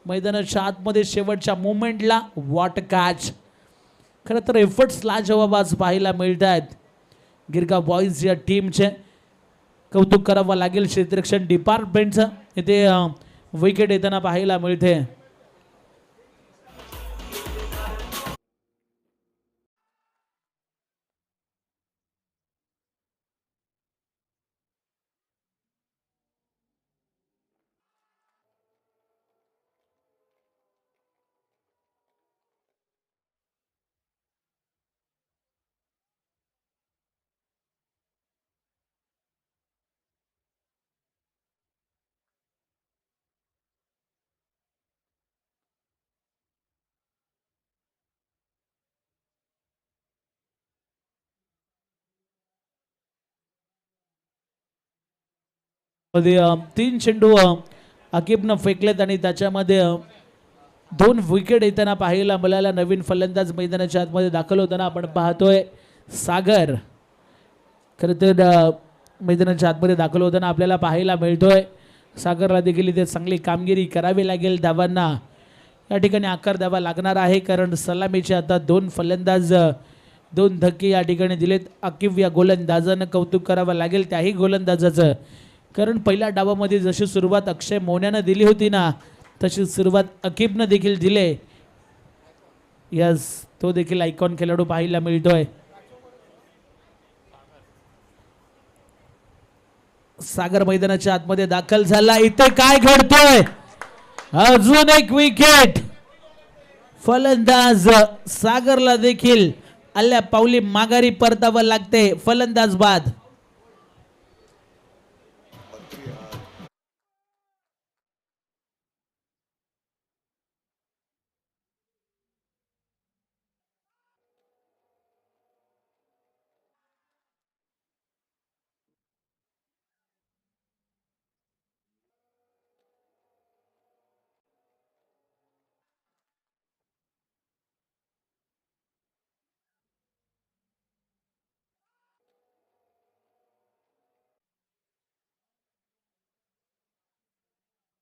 मैदानाच्या आतमध्ये. शेवटच्या मोमेंटला वॉट कॅच. खरं तर एफर्ट्स लाजवाब आज पाहायला मिळत आहेत गिरगाव बॉईज या टीमचे. कौतुक करावं लागेल क्षेत्ररक्षण डिपार्टमेंटचं. इथे विकेट येताना पाहायला मिळते. मध्ये 3 चेंडू आकिबनं फेकलेत आणि त्याच्यामध्ये 2 विकेट येताना पाहायला मिळाला. नवीन फलंदाज मैदानाच्या आतमध्ये दाखल होताना आपण पाहतोय सागर. खरं तर मैदानाच्या आतमध्ये दाखल होताना आपल्याला पाहायला मिळतोय सागरला देखील इथे चांगली कामगिरी करावी लागेल. धावांना या ठिकाणी आकार द्यावा लागणार आहे कारण सलामीचे आता 2 फलंदाज 2 धक्के या ठिकाणी दिलेत. आकिब या गोलंदाजानं कौतुक करावं लागेल त्याही गोलंदाजाचं, कारण पहिल्या डावामध्ये जशी सुरुवात अक्षय मोन्यानं दिली होती ना तशी सुरुवात अकिबनं देखील दिले. यस, तो देखील आयकॉन खेळाडू पाहायला मिळतोय. सागर मैदानाच्या आतमध्ये दाखल झाला. इथे काय घडतोय? अजून एक विकेट. फलंदाज सागरला देखील आल्या पावली माघारी परतावं लागते. फलंदाज बाद.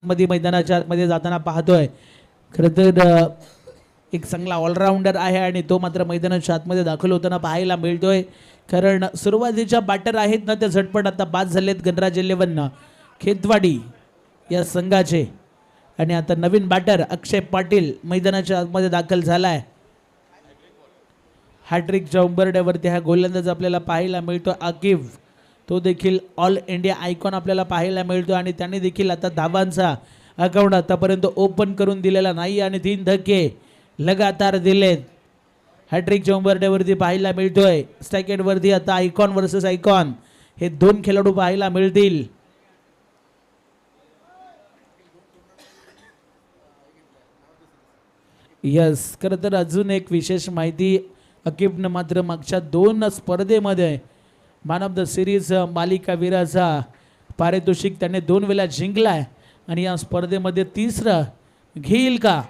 मध्ये मैदानाच्या मध्ये जाताना पाहतोय. खरं तर एक चांगला ऑलराऊंडर आहे आणि तो मात्र मैदानाच्या आतमध्ये दाखल होताना पाहायला मिळतोय. कारण सुरुवातीच्या बॅटर आहेत ना ते झटपट आता बाद झालेत गणराज 11 खेतवाडी या संघाचे. आणि आता नवीन बॅटर अक्षय पाटील मैदानाच्या आतमध्ये दाखल झालाय. हॅट्रिकच्या उंबरड्यावरती हा गोलंदाज आपल्याला पाहायला मिळतो. आकिब तो देखील ऑल इंडिया आयकॉन आपल्याला पाहायला मिळतो आणि त्याने देखील आता धावांचा अकाउंट आतापर्यंत ओपन करून दिलेला नाही आणि 3 धक्के लगातार दिलेत. हॅट्रिकच्या उंबरड्यावरती पाहायला मिळतोय. स्ट्राइकेटवरती आता आयकॉन वर्सेस आयकॉन हे 2 खेळाडू पाहायला मिळतील. यस, खरं तर अजून एक विशेष माहिती, अकिबनं मात्र मागच्या 2 स्पर्धेमध्ये मॅन ऑफ द सिरीज मालिकावीराचा पारितोषिक त्याने 2 वेळा जिंकलाय आणि या स्पर्धेमध्ये 3रं घेईल का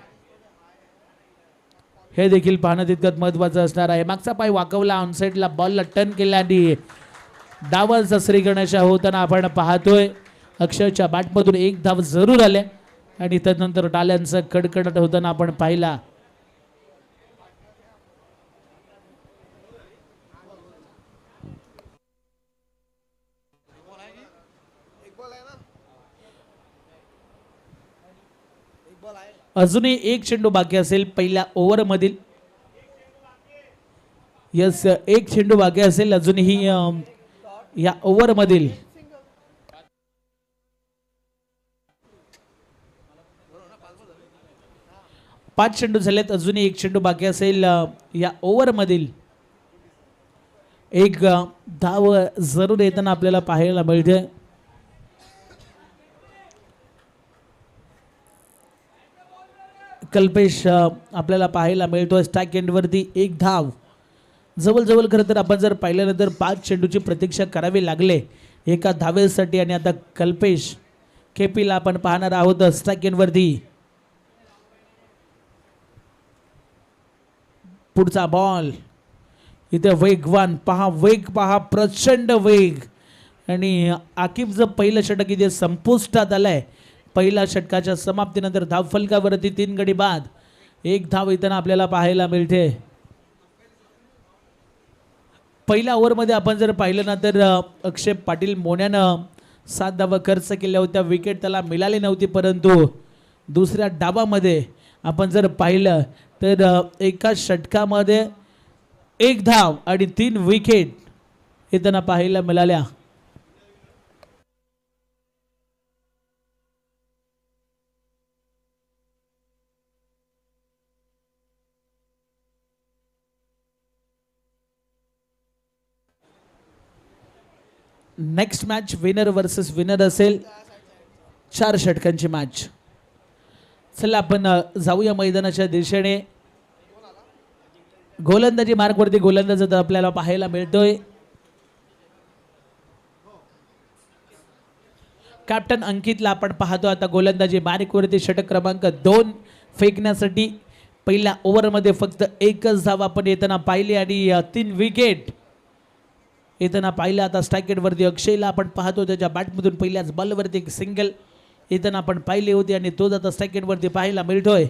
हे देखील पाहणं तितकंच महत्त्वाचं असणार आहे. मागचा पाय वाकवला, ऑनसाईडला बॉलला टर्न केला आणि डावाचा श्री गणेशा होताना आपण पाहतोय. अक्षयच्या बॅटमधून 1 धाव जरूर आले आणि त्यानंतर टाल्यांचा कडकडट होताना आपण पाहिला. अजूनही 1 चेंडू बाकी असेल पहिल्या ओव्हर मधील. यस, 1 चेंडू बाकी असेल अजूनही या ओव्हर मधील. पाच चेंडू झालेत, अजूनही 1 चेंडू बाकी असेल या ओव्हर मधील. 1 धाव जरूर येताना आपल्याला पाहायला मिळते. कल्पेश आपल्याला पाहायला मिळतोय. स्ट्राइक एंडवरती 1 धाव. जवळजवळ खरं तर आपण जर पाहिल्यानंतर 5 चेंडूची प्रतीक्षा करावी लागले एका धावेसाठी आणि आता कल्पेश केपीला आपण पाहणार आहोत. स्ट्राइक एंडवरती पुढचा बॉल इथे वेगवान पहा, वेग पहा, प्रचंड वेग. आणि आकिबचं पहिलं षटक इथे संपुष्टात आलंय. पहिल्या षटकाच्या समाप्तीनंतर धावफलकावरती 3 गडी बाद. 1 धाव येताना आपल्याला पाहायला मिळते. पहिल्या ओव्हरमध्ये आपण जर पाहिलं ना तर अक्षय पाटील मोन्यानं 7 धावा खर्च केल्या होत्या. विकेट त्याला मिळाली नव्हती, परंतु दुसऱ्या डावामध्ये आपण जर पाहिलं तर एका षटकामध्ये 1 धाव आणि 3 विकेट येताना पाहायला मिळाल्या. Next match winner versus winner असेल. 4 षटकांची मॅच. चला आपण जाऊया मैदानाच्या दिशेने. गोलंदाजी मार्गवरती गोलंदाज आपल्याला पाहायला मिळतोय. कॅप्टन अंकितला आपण पाहतो आता गोलंदाजी मार्गवरती. षटक क्रमांक 2 फेकण्यासाठी पहिल्या ओव्हरमध्ये फक्त 1च धाव आपण येताना पाहिली आणि 3 विकेट येताना पाहिलं. आता स्ट्राइकेटवरती अक्षयला आपण पाहतो. त्याच्या बॅटमधून पहिल्याच बॉलवरती 1 सिंगल येताना आपण पाहिली होती आणि तोच आता स्ट्राइकेटवरती पाहायला मिळतोय.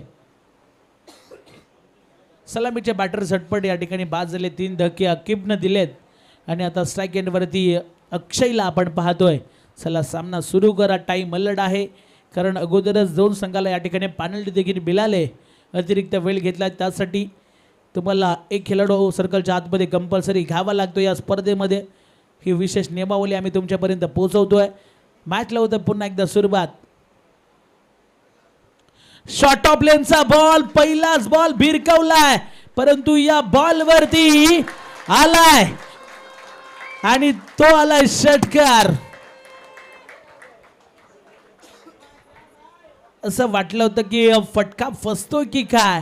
सलामीचे बॅटर झटपट या ठिकाणी बाद झाले. 3 धक्के अकिबनं दिलेत आणि आता स्ट्राइक एंडवरती अक्षयला आपण पाहतोय. चला सामना सुरू करा. टाईम अल्लड आहे कारण अगोदरच 2 संघाला या ठिकाणी पेनल्टी देखील मिळाले. अतिरिक्त वेळ घेतला त्यासाठी तुम्हाला 1 खेळाडू सर्कलच्या आतमध्ये कंपल्सरी घ्यावा लागतो या स्पर्धेमध्ये. ही विशेष नियमावली आम्ही तुमच्यापर्यंत पोहोचवतोय. मॅचला होतं पुन्हा एकदा सुरुवात. शॉर्ट ऑफ लेनचा बॉल, पहिलाच बॉल भिरकावलाय परंतु या बॉलवरती आलाय आणि तो आलाय षटकार. असं वाटलं होतं की फटका फसतोय की काय,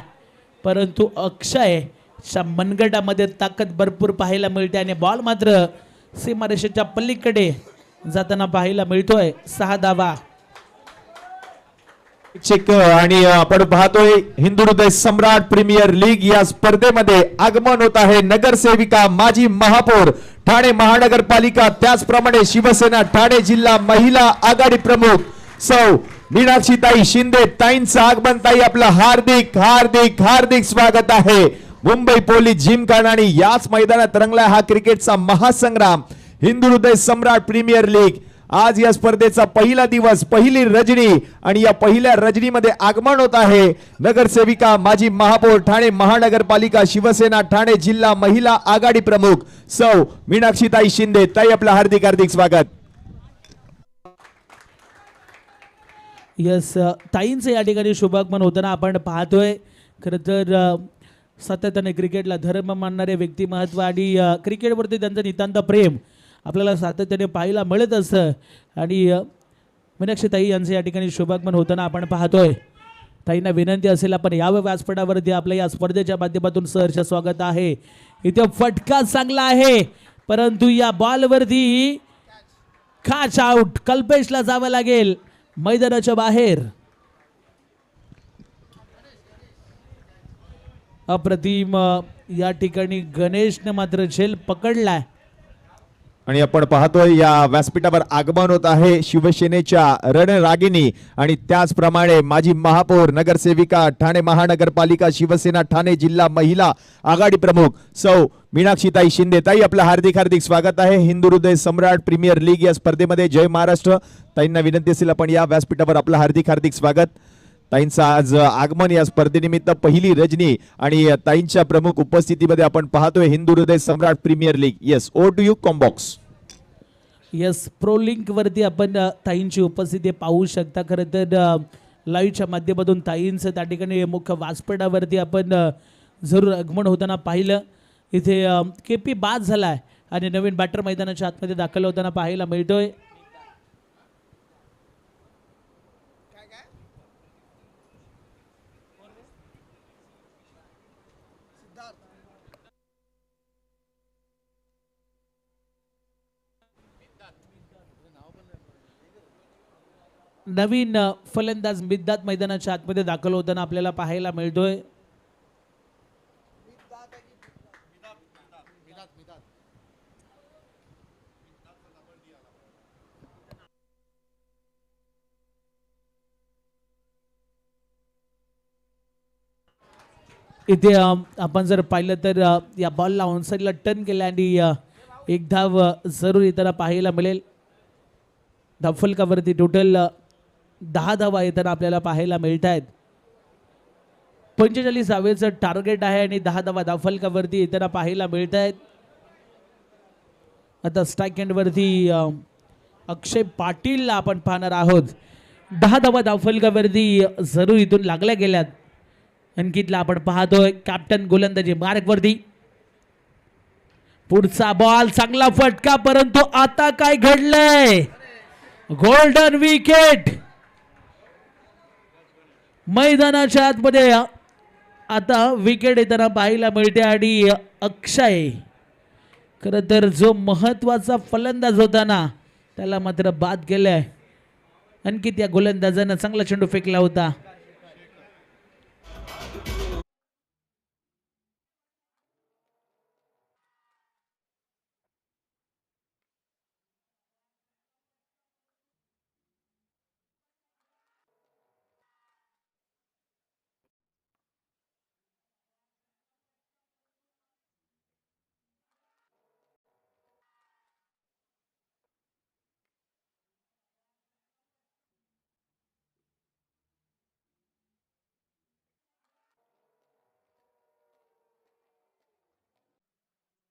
परंतु अक्षयच्या मनगटामध्ये ताकद भरपूर पाहायला मिळते आणि बॉल मात्र सीमारेषेच्या पलीकडे जाताना पाहायला मिळतोय. 6 धावा. चेक आणि आपण पाहतोय हिंदू हृदय सम्राट प्रीमियर लीग या स्पर्धेमध्ये आगमन होत आहे नगरसेविका माजी महापौर ठाणे महानगरपालिका, त्याचप्रमाणे शिवसेना ठाणे जिल्हा महिला आघाडी प्रमुख सौ मीनाक्षीताई शिंदे ताईंचं आगमन, ताई आपलं हार्दिक हार्दिक हार्दिक स्वागत आहे. मुंबई पोलीस जिमखाना आणि याच मैदानात रंगला हा क्रिकेटचा महासंग्राम, हिंदू हृदय सम्राट प्रीमियर लीग. आज या स्पर्धेचा पहिला दिवस, पहिली रजनी आणि या पहिल्या रजनीमध्ये आगमन होत आहे नगरसेविका माजी महापौर ठाणे महानगरपालिका शिवसेना ठाणे जिल्हा महिला आघाडी प्रमुख सौ मीनाक्षीताई शिंदे. ताई आपलं हार्दिक हार्दिक स्वागत. यस, ताईंचं या ठिकाणी शुभागमन होताना आपण पाहतोय. खरं तर सातत्याने क्रिकेटला धर्म मानणारे व्यक्तिमत्व आणि क्रिकेटवरती त्यांचं नितांत प्रेम आपल्याला सातत्याने पाहायला मिळत असतं. आणि मीनाक्षीताई यांचं या ठिकाणी शुभागमन होताना आपण पाहतोय. ताईंना विनंती असेल आपण यावं व्यासपीठावरती, आपल्या या स्पर्धेच्या माध्यमातून सहर्ष स्वागत आहे. इथे फटका चांगला आहे परंतु या बॉलवरती कॅच आउट, कल्पेशला जावं लागेल मैदानाच्या बाहेर. अप्रतिम या ठिकाणी गणेशने मात्र झेल पकडलाय. आणि आपण पाहतोय या व्यासपीठावर आगमन होत आहे शिवसेनेच्या रणरागिणी आणि त्याचप्रमाणे माजी महापौर नगरसेविका ठाणे महानगरपालिका शिवसेना ठाणे जिल्हा महिला आघाडी प्रमुख सौ मीनाक्षीताई शिंदे. ताई आपलं हार्दिक हार्दिक स्वागत आहे हिंदू हृदय सम्राट प्रीमियर लीग या स्पर्धेमध्ये. जय महाराष्ट्र. ताईंना विनंती असेल आपण या व्यासपीठावर आपलं हार्दिक हार्दिक स्वागत. ताईंचं आज आगमन या स्पर्धेनिमित्त पहिली रजनी आणि ताईंच्या प्रमुख उपस्थितीमध्ये आपण पाहतोय Hindu Hriday Samrat premier league. Yes, O two U combox. Yes, pro link वरती आपण ताईंची उपस्थिती पाहू शकता. खरं तर लाईव्हच्या माध्यमातून ताईंचं त्या ठिकाणी मुख्य व्यासपीठावरती आपण जरूर आगमन होताना पाहिलं. इथे केपी बाद झालाय आणि नवीन बॅटर मैदानाच्या आतमध्ये दाखल होताना पाहायला मिळतोय. नवीन फलंदाज मिद्दात मैदानाच्या आतमध्ये दाखल होताना आपल्याला पाहायला मिळतोय. इथे आपण जर पाहिलं तर या बॉलला ऑनसाईडला टर्न केला आणि एक धाव जरूर येताना पाहायला मिळेल. धावफलकावरती टोटल 10 धावा येताना आपल्याला पाहायला मिळत आहेत. 45 धावेचं टार्गेट आहे आणि 10 धावा धावफलकावरती येताना पाहायला मिळत आहेत. आता स्ट्राईक एंडवरती अक्षय पाटीलला आपण पाहणार आहोत. 10 धावा धावफलकावरती जरूर इथून लागल्या गेल्यात. अंकितला आपण पाहतोय कॅप्टन गोलंदाजी मार्गवरती. पुढचा बॉल, चांगला फटका परंतु आता काय घडलंय, गोल्डन विकेट मैदानाच्या आतमध्ये. आता विकेट येताना पाहायला मिळते आणि अक्षय खरं तर जो महत्वाचा फलंदाज होता ना त्याला मात्र बाद केलाय. अंकित या गोलंदाजानं चांगला चेंडू फेकला होता.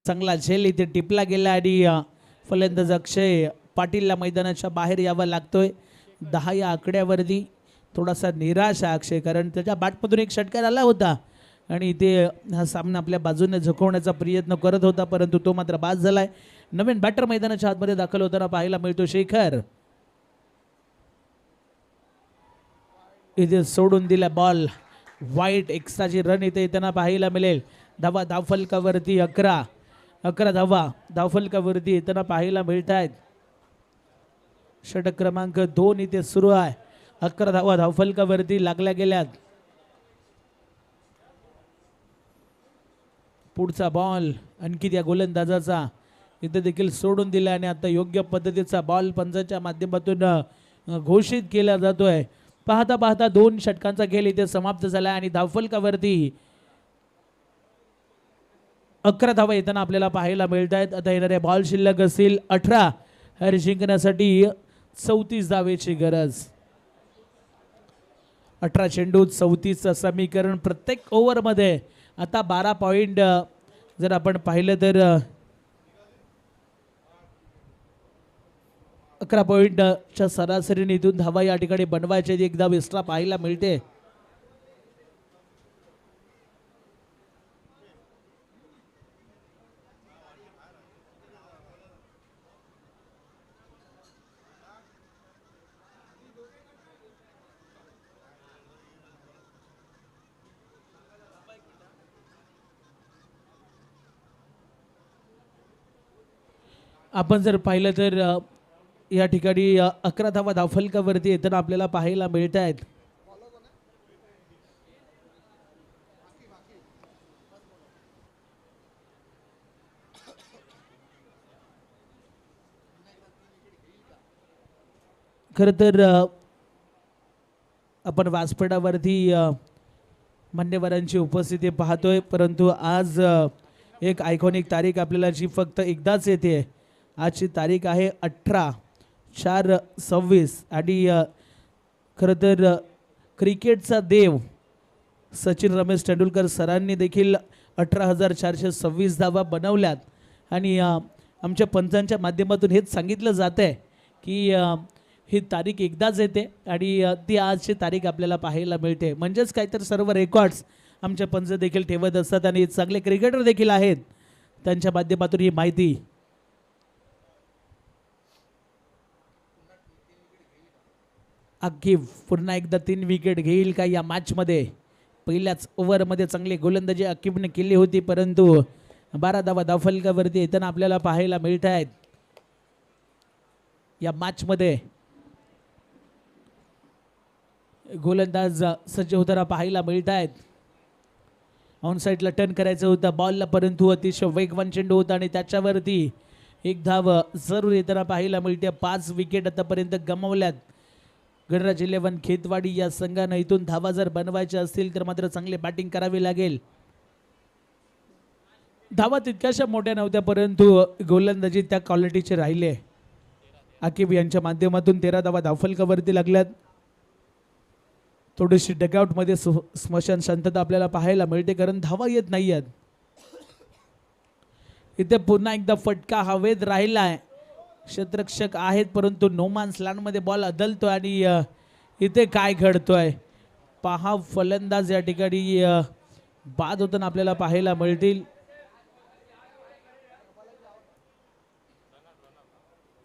चांगला झेल इथे टिपला गेला आणि फलंदाज अक्षय पाटीलला मैदानाच्या बाहेर यावं लागतोय. 10 या आकड्यावरती थोडासा निराश आहे अक्षय, कारण त्याच्या बॅटमधून एक षटकार आला होता आणि इथे हा सामना आपल्या बाजूने झुकवण्याचा प्रयत्न करत होता परंतु तो मात्र बाद झालाय. नवीन बॅटर मैदानाच्या आतमध्ये दाखल होताना पाहायला मिळतो शेखर. इथे सोडून दिला बॉल, वाईट एक्स्ट्राची रन इथे येताना पाहायला मिळेल. धावा धावफलकावरती 11 धावा धावफलकावरती येताना पाहायला मिळत आहेत. षटक क्रमांक 2 इथे सुरू आहे. 11 धावा धावफलकावरती लागल्या गेल्यात. पुढचा बॉल अंकित या गोलंदाजाचा इथे देखील सोडून दिला आणि आता योग्य पद्धतीचा बॉल पंचाच्या माध्यमातून घोषित केला जातोय. पाहता पाहता 2 षटकांचा खेळ इथे समाप्त झाला आणि धावफलकावरती 11 धावा येताना आपल्याला पाहायला मिळत आहेत. आता येणाऱ्या बॉल शिल्लक असतील 18. हर जिंकण्यासाठी 34 धावेची गरज. 18 चेंडूत 34 समीकरण. प्रत्येक ओव्हरमध्ये आता 12 पॉईंट जर आपण पाहिलं तर 11 पॉईंटच्या सरासरीने इथून धावा या ठिकाणी बनवायचे. एक धाव एक्स्ट्रा पाहायला मिळते. आपण जर पाहिलं तर या ठिकाणी 11 धावा धावफलकावरती येताना आपल्याला पाहायला मिळत आहेत. खरं तर आपण व्यासपीठावरती मान्यवरांची उपस्थिती पाहतोय, परंतु आज एक आयकॉनिक तारीख आपल्याला जी फक्त एकदाच येते. आजची तारीख आहे 18/4/26 आणि खरं तर क्रिकेटचा देव सचिन रमेश तेंडुलकर सरांनी देखील 18,426 धावा बनवल्यात आणि आमच्या पंचांच्या माध्यमातून हेच सांगितलं जात आहे की ही तारीख एकदाच येते आणि ती आजची तारीख आपल्याला पाहायला मिळते. म्हणजेच काय तर सर्व रेकॉर्ड्स आमचे पंच देखील ठेवत असतात आणि चांगले क्रिकेटर देखील आहेत. त्यांच्या माध्यमातून ही माहिती अख्खी पुन्हा एकदा 3 विकेट घेईल का या मॅचमध्ये. पहिल्याच ओव्हरमध्ये चांगली गोलंदाजी अकीबने केली होती, परंतु 12 धावा धावफलकावरती येताना आपल्याला पाहायला मिळत आहेत. या मॅचमध्ये गोलंदाज सज्ज होताना पाहायला मिळत आहेत. ऑन साईडला टर्न करायचं होतं बॉलला, परंतु अतिशय वेगवान चेंडू होता आणि त्याच्यावरती एक धाव जरूर येताना पाहायला मिळते. 5 विकेट आतापर्यंत गमावल्यात गणराज 11 खेतवाडी या संघानं. इथून धावा जर बनवायच्या असतील तर मात्र चांगले बॅटिंग करावी लागेल. धावा तितक्याशा मोठ्या नव्हत्या, परंतु गोलंदाजी त्या क्वालिटीचे राहिले. आकिब यांच्या माध्यमातून 13 धावा धावफलकावरती लागल्यात. थोडीशी डगआउटमध्ये स्मशान शांतता आपल्याला पाहायला मिळते, कारण धावा येत नाही आहेत. इथे पुन्हा एकदा फटका हवेत राहिला आहे. क्षेत्ररक्षक आहेत, परंतु नोमान्स लँडमध्ये बॉल अदलतोय आणि इथे काय घडतोय पहा. फलंदाज या ठिकाणी बाद होताना आपल्याला पाहायला मिळतील.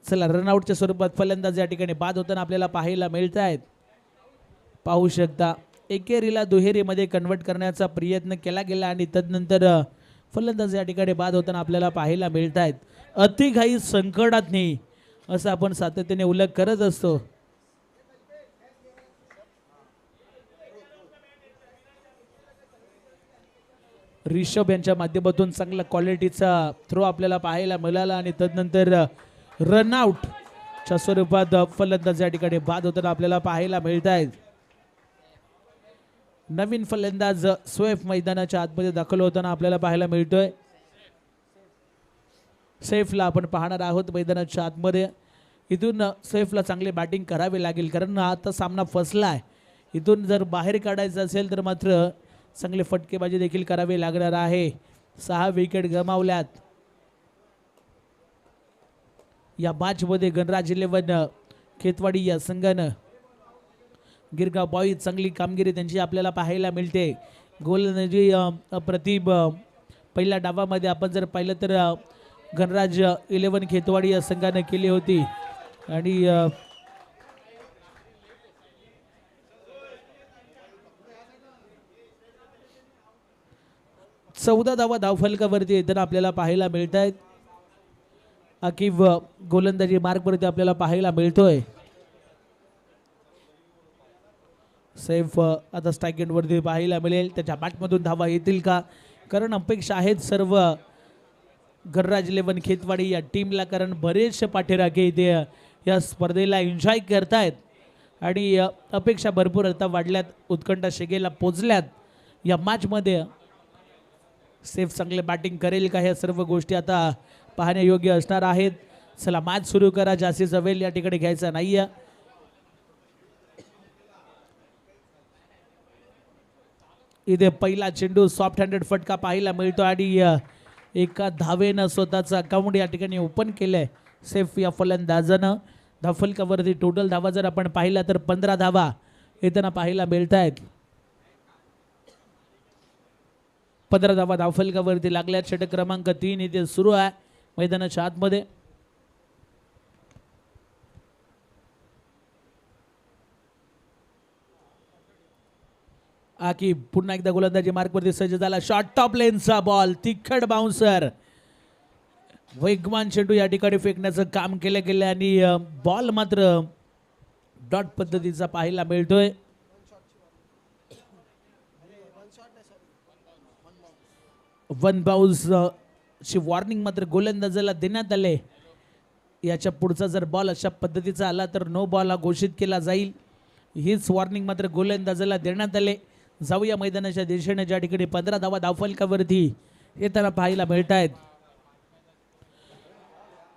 चला, रनआउटच्या स्वरूपात फलंदाज या ठिकाणी बाद होताना आपल्याला पाहायला मिळत आहेत. पाहू शकता एकेरीला दुहेरीमध्ये कन्वर्ट करण्याचा प्रयत्न केला गेला आणि तदनंतर फलंदाज या ठिकाणी बाद होताना आपल्याला पाहायला मिळत आहेत. अतिघाई संकटात नाही असं आपण सातत्याने उल्लेख करत असतो. रिषभ यांच्या माध्यमातून चांगला क्वालिटीचा थ्रो आपल्याला पाहायला मिळाला आणि तदनंतर रनआउटच्या स्वरूपात फलंदाज या ठिकाणी बाद होताना आपल्याला पाहायला मिळत आहेत. नवीन फलंदाज सैफ मैदानाच्या आतमध्ये दाखल होताना आपल्याला पाहायला मिळतोय. सैफला आपण पाहणार आहोत मैदानाच्या आतमध्ये. इथून सैफला चांगली बॅटिंग करावी लागेल, कारण आता सामना फसला आहे. इथून जर बाहेर काढायचं असेल तर मात्र चांगले फटकेबाजी देखील करावी लागणार आहे. 6 विकेट गमावल्यात या मॅचमध्ये गणराज 11 खेतवाडी या संघानं. गिरगाव बॉईज चांगली कामगिरी त्यांची आपल्याला पाहायला मिळते. गोलंदाजी प्रतिब पहिल्या डावामध्ये आपण जर पाहिलं तर गणराज 11 खेतवाडी या संघानं केली होती आणि 14 धावा धावफलकावरती येताना आपल्याला पाहायला मिळत आहेत. आकिब गोलंदाजी मार्कवरती आपल्याला पाहायला मिळतोय. सैफ आता स्ट्राईक एंडवरती पाहायला मिळेल. त्याच्या बॅटमधून धावा येतील का, कारण अपेक्षा आहेत सर्व गणराज 11 खेतवाडी या टीमला, कारण बरेचसे पाठीराखे इथे या स्पर्धेला एन्जॉय करतायत. आणि अपेक्षा भरपूर आता वाढल्यात, उत्कंठा शिगेला पोचल्यात या मॅचमध्ये. सेफ चांगले बॅटिंग करेल का, ह्या सर्व गोष्टी आता पाहण्यायोग्य असणार आहेत. चला मॅच सुरू करा, जास्तीचा वेळ या ठिकाणी घ्यायचा नाहीये. इथे पहिला चेंडू सॉफ्ट हँडेड फटका पाहायला मिळतो आणि एका धावेनं स्वतःचं अकाउंट या ठिकाणी ओपन केलंय सेफ या फलंदाजानं. धावफलकावरती टोटल धावा जर आपण पाहिला तर 15 धावा येताना पाहायला मिळत आहेत. 15 धावा धावफलकावरती लागल्यात. षटक क्रमांक 3 इथे सुरू आहे मैदानाच्या आतमध्ये. आकी पुन्हा एकदा गोलंदाजी मार्कवरती सज्ज झाला. शॉर्ट टॉप लेनचा बॉल, तिखट बाउन्सर, वेगवान चेंडू या ठिकाणी फेकण्याचं काम केलं गेलं आणि बॉल मात्र डॉट पद्धतीचा पाहायला मिळतोय. वन बाउन्स ची वॉर्निंग मात्र गोलंदाजाला देण्यात आले. याच्या पुढचा जर बॉल अशा पद्धतीचा आला तर नो बॉल हा घोषित केला जाईल. हीच वॉर्निंग मात्र गोलंदाजाला देण्यात आले. जाऊया मैदानाच्या दिशेने, ज्या ठिकाणी 15 धावा धावफलकावरती येताना पाहायला मिळत आहेत.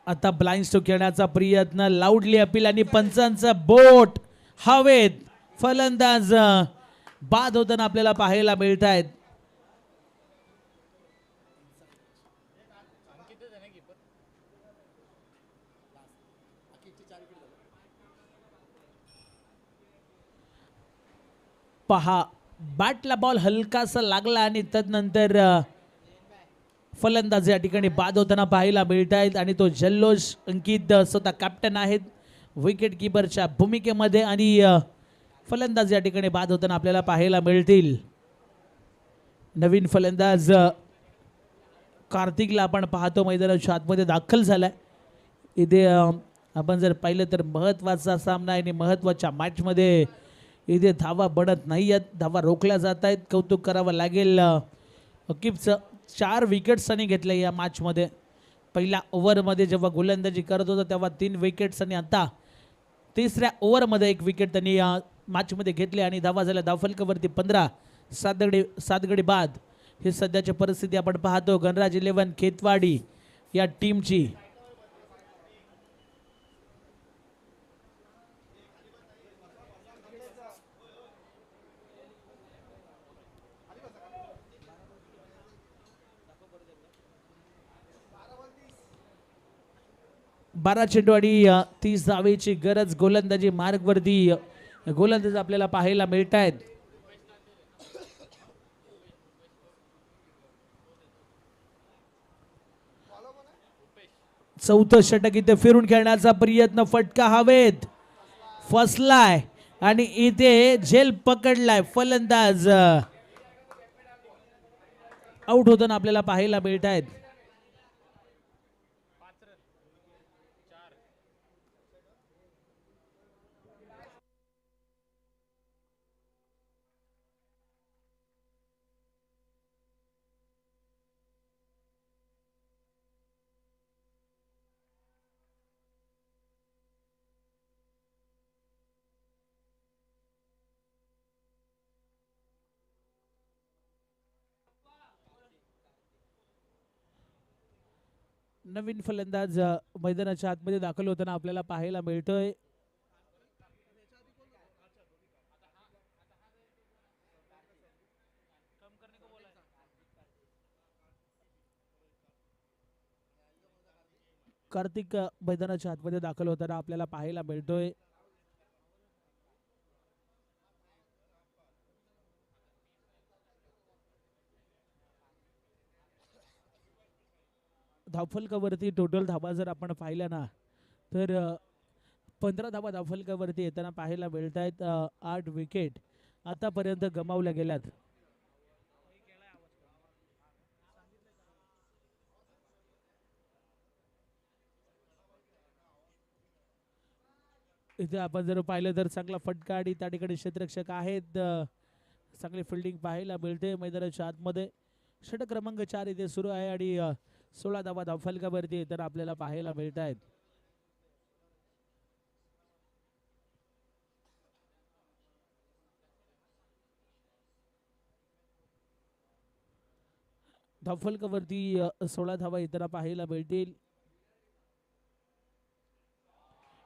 आता ब्लाइंड स्ट्रोक खेळण्याचा प्रयत्न, लाऊडली अपील आणि पंचांचा बोट हवेत. फलंदाज बाद होताना आपल्याला पाहायला मिळत आहेत. पहा, बॅटला बॉल हलकासा लागला आणि तदनंतर फलंदाज या ठिकाणी बाद होताना पाहायला मिळत आहेत. आणि तो जल्लोष अंकित स्वतः कॅप्टन आहेत विकेट किपरच्या भूमिकेमध्ये आणि फलंदाज या ठिकाणी बाद होताना आपल्याला पाहायला मिळतील. नवीन फलंदाज कार्तिकला आपण पाहतो मैदानाच्या आतमध्ये दाखल झालाय. इथे आपण जर पाहिलं तर महत्त्वाचा सामना आहे आणि महत्त्वाच्या मॅचमध्ये इथे धावा बनत नाही आहेत, धावा रोखल्या जात आहेत. कौतुक करावं लागेल अकीबचं. 4 विकेट्स त्यांनी घेतल्या या मॅचमध्ये. पहिल्या ओव्हरमध्ये जेव्हा गोलंदाजी करत होता तेव्हा 3 विकेट्स आणि आता तिसऱ्या ओव्हरमध्ये 1 विकेट त्यांनी या मॅचमध्ये घेतली आणि धावा झाल्या धावफलकावरती 15. 7 गडी बाद ही सध्याची परिस्थिती आपण पाहतो गणराज 11 खेतवाडी या टीमची. बारा चेंडू आणि 30 धावेची गरज. गोलंदाजी मार्गवरती गोलंदाज आपल्याला पाहायला मिळत आहेत. चौथं षटक इथे फिरून खेळण्याचा प्रयत्न, फटका हवेत, फसलाय आणि इथे झेल पकडलाय. फलंदाज आउट होताना आपल्याला पाहायला मिळत आहेत. नवीन फलंदाज मैदानाच्या आतमध्ये दाखल होताना आपल्याला पाहायला मिळतोय. कार्तिक मैदानाच्या आतमध्ये दाखल होताना आपल्याला पाहायला मिळतोय. धावफलकावरती टोटल धावा जर आपण पाहिल्या ना तर 15 धावा धावफलकावरती येताना पाहायला मिळत आहेत. 8 विकेट आतापर्यंत गमावल्या गेल्यात. इथे आपण जर पाहिलं तर चांगला फटका आणि त्या ठिकाणी क्षेत्ररक्षक आहेत. चांगली फिल्डिंग पाहायला मिळते मैदानाच्या आतमध्ये. षटक क्रमांक 4 इथे सुरू आहे आणि 16 धावा धावफलकावरती तर आपल्याला पाहायला मिळत आहेत. धावफलकावरती 16 धावा येताना पाहायला मिळतील.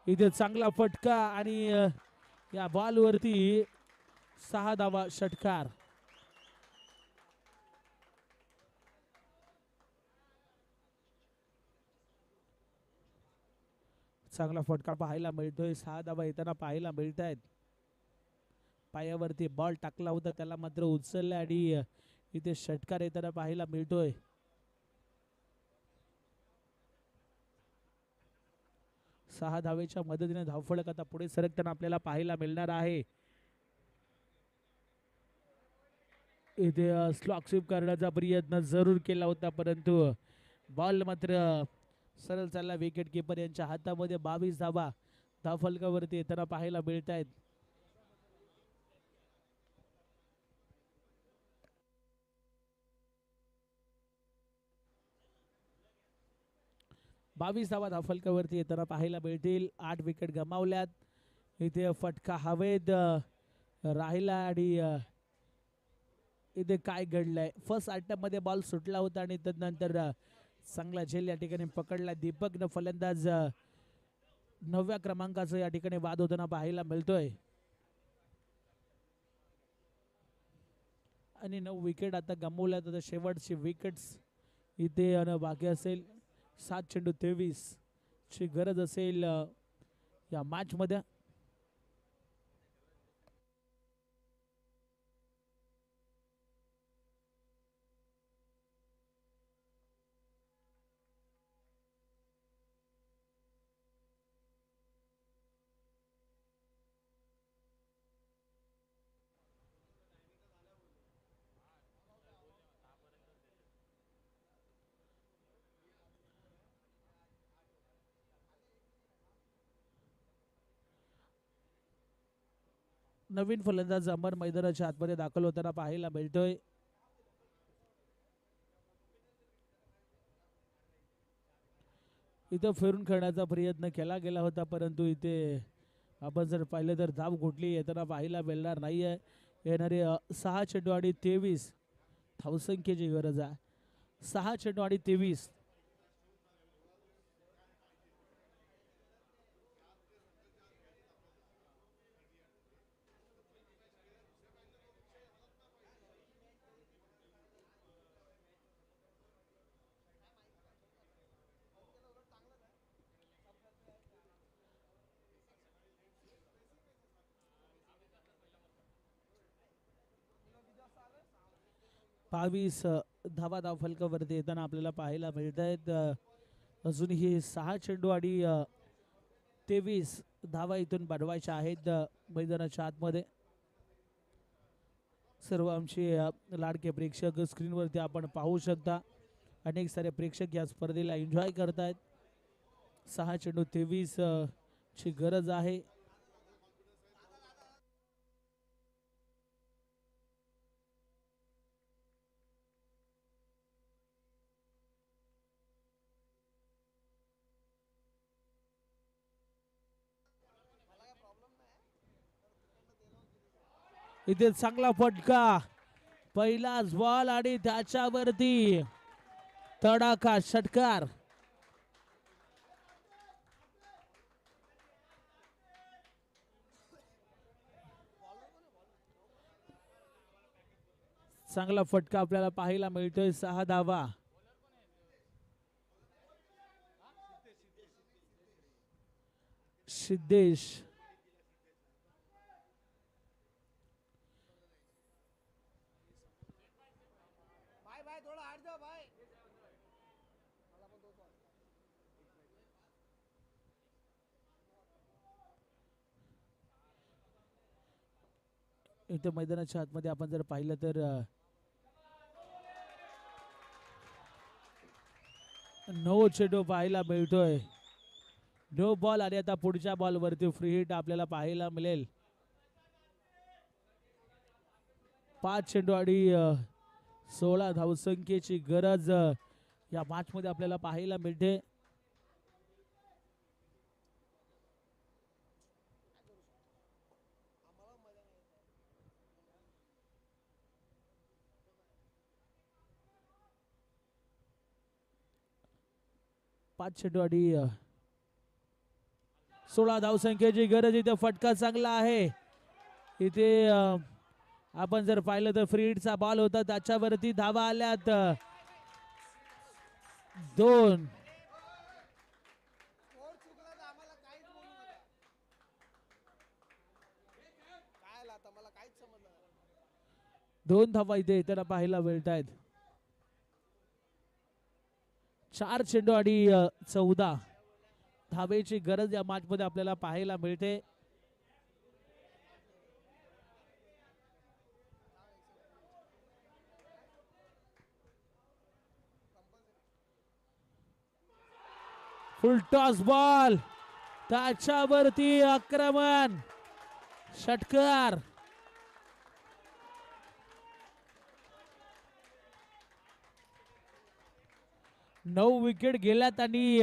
इथे चांगला फटका आणि या बॉलवरती 6 धावा षटकार. चांगला फटका पाहायला मिळतोय. 6 धावा येताना पाहायला मिळत आहेत. पायावरती बॉल टाकला होता त्याला मात्र उचलला आणि इथे षटकार येताना पाहायला मिळतोय. सहा धावेच्या मदतीने धावफलक आता पुढे सरकताना आपल्याला पाहायला मिळणार आहे. इथे स्लॉक स्वीप करण्याचा प्रयत्न जरूर केला होता परंतु बॉल मात्र सरळ चालला विकेट किपर यांच्या हातामध्ये. 22 धावा धावफलकावरती येताना पाहायला मिळत आहेत. बावीस धावा धावफलकावरती येताना पाहायला मिळतील. 8 विकेट गमावल्यात. इथे फटका हवेत राहिला आणि इथे काय घडलंय. फर्स्ट अटॅम्प मध्ये बॉल सुटला होता आणि त्यानंतर चांगला झेल या ठिकाणी पकडला. दीपकनं फलंदाज 9व्या क्रमांकाचा या ठिकाणी बाद होताना पाहायला मिळतोय. आणि 9 विकेट आता गमावल्यात. आता शेवटची विकेट्स इथे बाकी असेल. 7 चेंडू 23 ची गरज असेल या मॅच मध्ये. नवीन फलंदाज अमर मैदानाच्या आतमध्ये दाखल होताना पाहायला मिळतोय. इथं फिरून खेळण्याचा प्रयत्न केला गेला होता परंतु इथे आपण जर पाहिलं तर धाव कुठली येताना पाहायला मिळणार नाहीये. येणारे 6 चेंडू आणि 23 धावसंख्येची गरज आहे. 6 चेंडू आणि 23. बावीस धावा धावफलकावरती येताना आपल्याला पाहायला मिळत आहेत. अजूनही 6 चेंडू आणि 23 धावा इथून बनवायच्या आहेत मैदानाच्या आतमध्ये. सर्व आमचे लाडके प्रेक्षक स्क्रीनवरती आपण पाहू शकता. अनेक सारे प्रेक्षक या स्पर्धेला एन्जॉय करतायत. 6 चेंडू 23 ची गरज आहे. इथे चांगला फटका. पहिलाच बॉल आणि त्याच्यावरती तडाखा षटकार. चांगला फटका आपल्याला पाहायला मिळतोय. 6 धावा. सिद्धेश इथे मैदानाच्या आतमध्ये आपण जर पाहिलं तर नो चेंडू पाहायला मिळतोय. नो बॉल आणि आता पुढच्या बॉल वरती फ्री हिट आपल्याला पाहायला मिळेल. 5 चेंडू आणि 16 धावसंख्येची गरज या मॅच मध्ये आपल्याला पाहायला मिळते. 5 चेंडू आणि 16 धावसंख्येची गरज. इथे फटका चांगला आहे. इथे आपण जर पाहिलं तर फ्री हिटचा बॉल होता, त्याच्यावरती धावा आल्यात 2. दोन धावा इथे त्याला पाहायला मिळत आहेत. 4 चेंडू आणि 14 धावेची गरज या मॅच मध्ये आपल्याला पाहायला मिळते. फुल टॉस बॉल, त्याच्यावरती आक्रमण, षटकार. नऊ विकेट गेल्यात आणि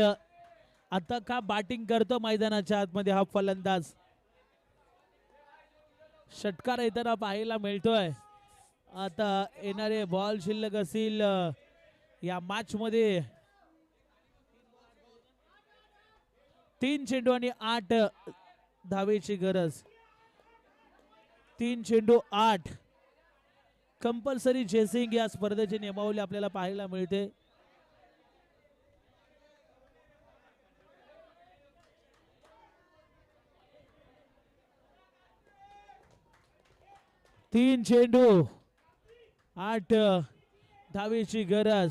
आता का बॅटिंग करतो मैदानाच्या आतमध्ये हा फलंदाज. षटकार येताना पाहायला मिळतोय. आता येणारे बॉल शिल्लक असतील या मॅच मध्ये. 3 चेंडू आणि 8 धावेची गरज. 3 चेंडू 8. कंपल्सरी चेसिंग या स्पर्धेची नियमावली आपल्याला पाहायला मिळते. तीन चेंडू 8 धावेची गरज.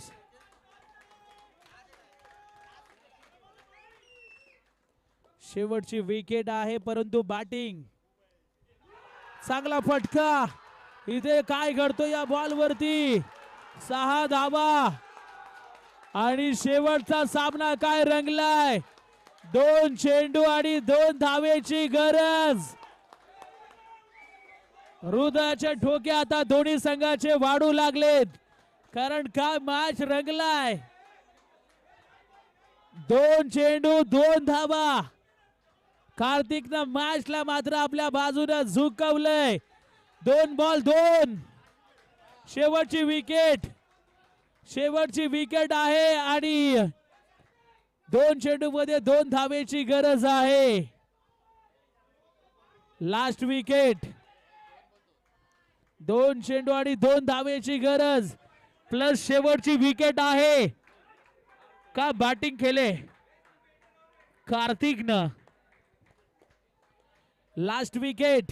शेवटची विकेट आहे, परंतु बॅटिंग चांगला फटका. इथे काय घडतो या बॉल वरती. 6 धावा आणि शेवटचा सामना काय रंगलाय. 2 चेंडू आणि 2 धावेची गरज. हृदयाचे ठोके आता दोन्ही संघाचे वाढू लागलेत, कारण काय मॅच रंगलाय. 2 चेंडू 2 धावा. कार्तिकनं मॅचला मात्र आपल्या बाजूने झुकवलंय. 2 बॉल 2. शेवटची विकेट आहे आणि 2 चेंडू मध्ये 2 धावेची गरज आहे. Last wicket. 2 चेंडू आणि 2 धावेची गरज प्लस शेवटची विकेट आहे. का बॅटिंग केले कार्तिकनं. Last wicket.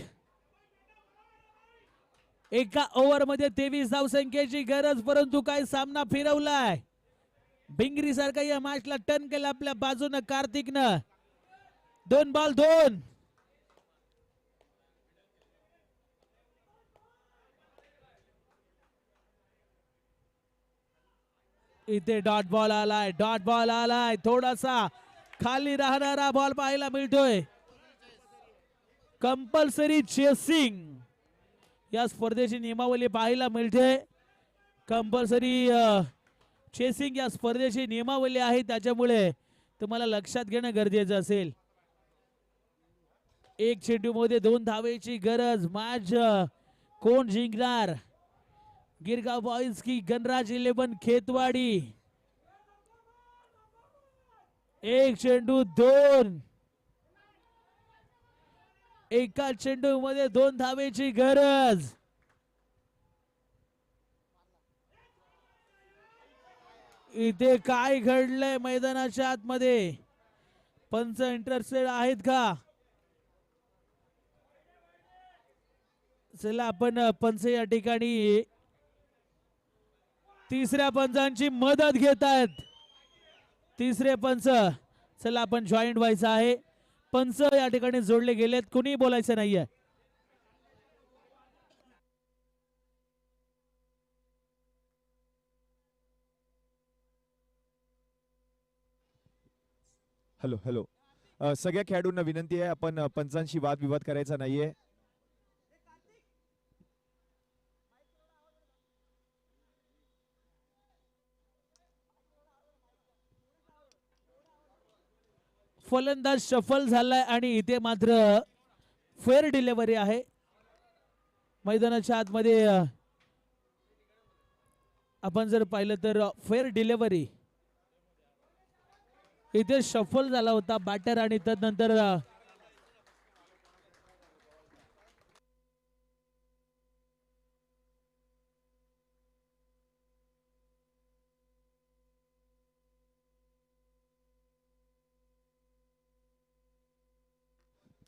एका ओव्हर मध्ये 23 धावसंख्येची गरज, परंतु काय सामना फिरवलाय. भिंगरी सारखा या मॅचला टर्न केला आपल्या बाजूने कार्तिकनं. 2 बॉल 2. इथे डॉट बॉल आलाय. थोडासा खाली राहणारा बॉल पाहायला मिळतोय. कंपल्सरी चेसिंग या स्पर्धेची नियमावली पाहायला मिळते. कंपल्सरी चेसिंग या स्पर्धेची नियमावली आहे, त्याच्यामुळे तुम्हाला लक्षात घेणं गरजेचं असेल. 1 चेंडू मध्ये 2 धावेची गरज. मॅच कोण जिंकणार. गिरगाव बॉयज की गणराज 11 खेतवाडी. 1 चेंडू 2. एका चेंडू मध्ये 2 धावेची गरज. इथे काय घडलंय मैदानाच्या आतमध्ये. पंच इंटरेस्टेड आहेत का. चला आपण पंच या ठिकाणी तिसऱ्या पंचांची मदत घेत आहेत. तिसरे पंच चला आपण जॉईंट व्हायचं आहे. पंच या ठिकाणी जोडले गेलेत, कुणी बोलायचं नाहीये. हॅलो. सगळ्या खेळाडूंना विनंती आहे, आपण पंचांशी वादविवाद करायचा नाहीये. फलंदाज शफल झालाय आणि इथे मात्र फेअर डिलिव्हरी आहे. मैदानाच्या आतमध्ये आपण जर पाहिलं तर फेअर डिलिव्हरी. इथे शफल झाला होता बॅटर आणि तदनंतर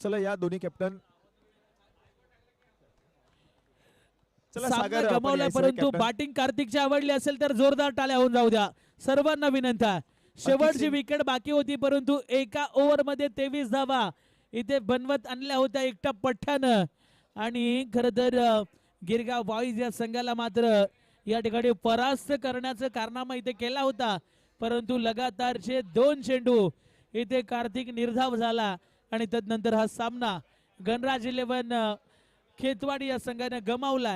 चला या दोन्ही कॅप्टन चला सामना सागर आपण गमावला, यायचं परंतु कॅप्टन. बॅटिंग कार्तिकची आवडली असेल तर जोरदार टाळ्या होऊन जाऊ द्या. सर्वांना विनंती आहे. शेवटची सिंग. विकेट बाकी होती, परंतु एका ओव्हर मध्ये 23 धावा इथे बनवत आणल्या होत्या एकटा पठ्ठानं. आणि खर तर गिरगाव बॉईज या संघाला मात्र या ठिकाणी परास्त करण्याचा कारनामा इथे केला होता, परंतु लगातारचे 2 चेंडू इथे कार्तिक निर्धाव झाला आणि तदनंतर हा सामना गणराज 11 खेतवाडी या संघाने गमावलाय.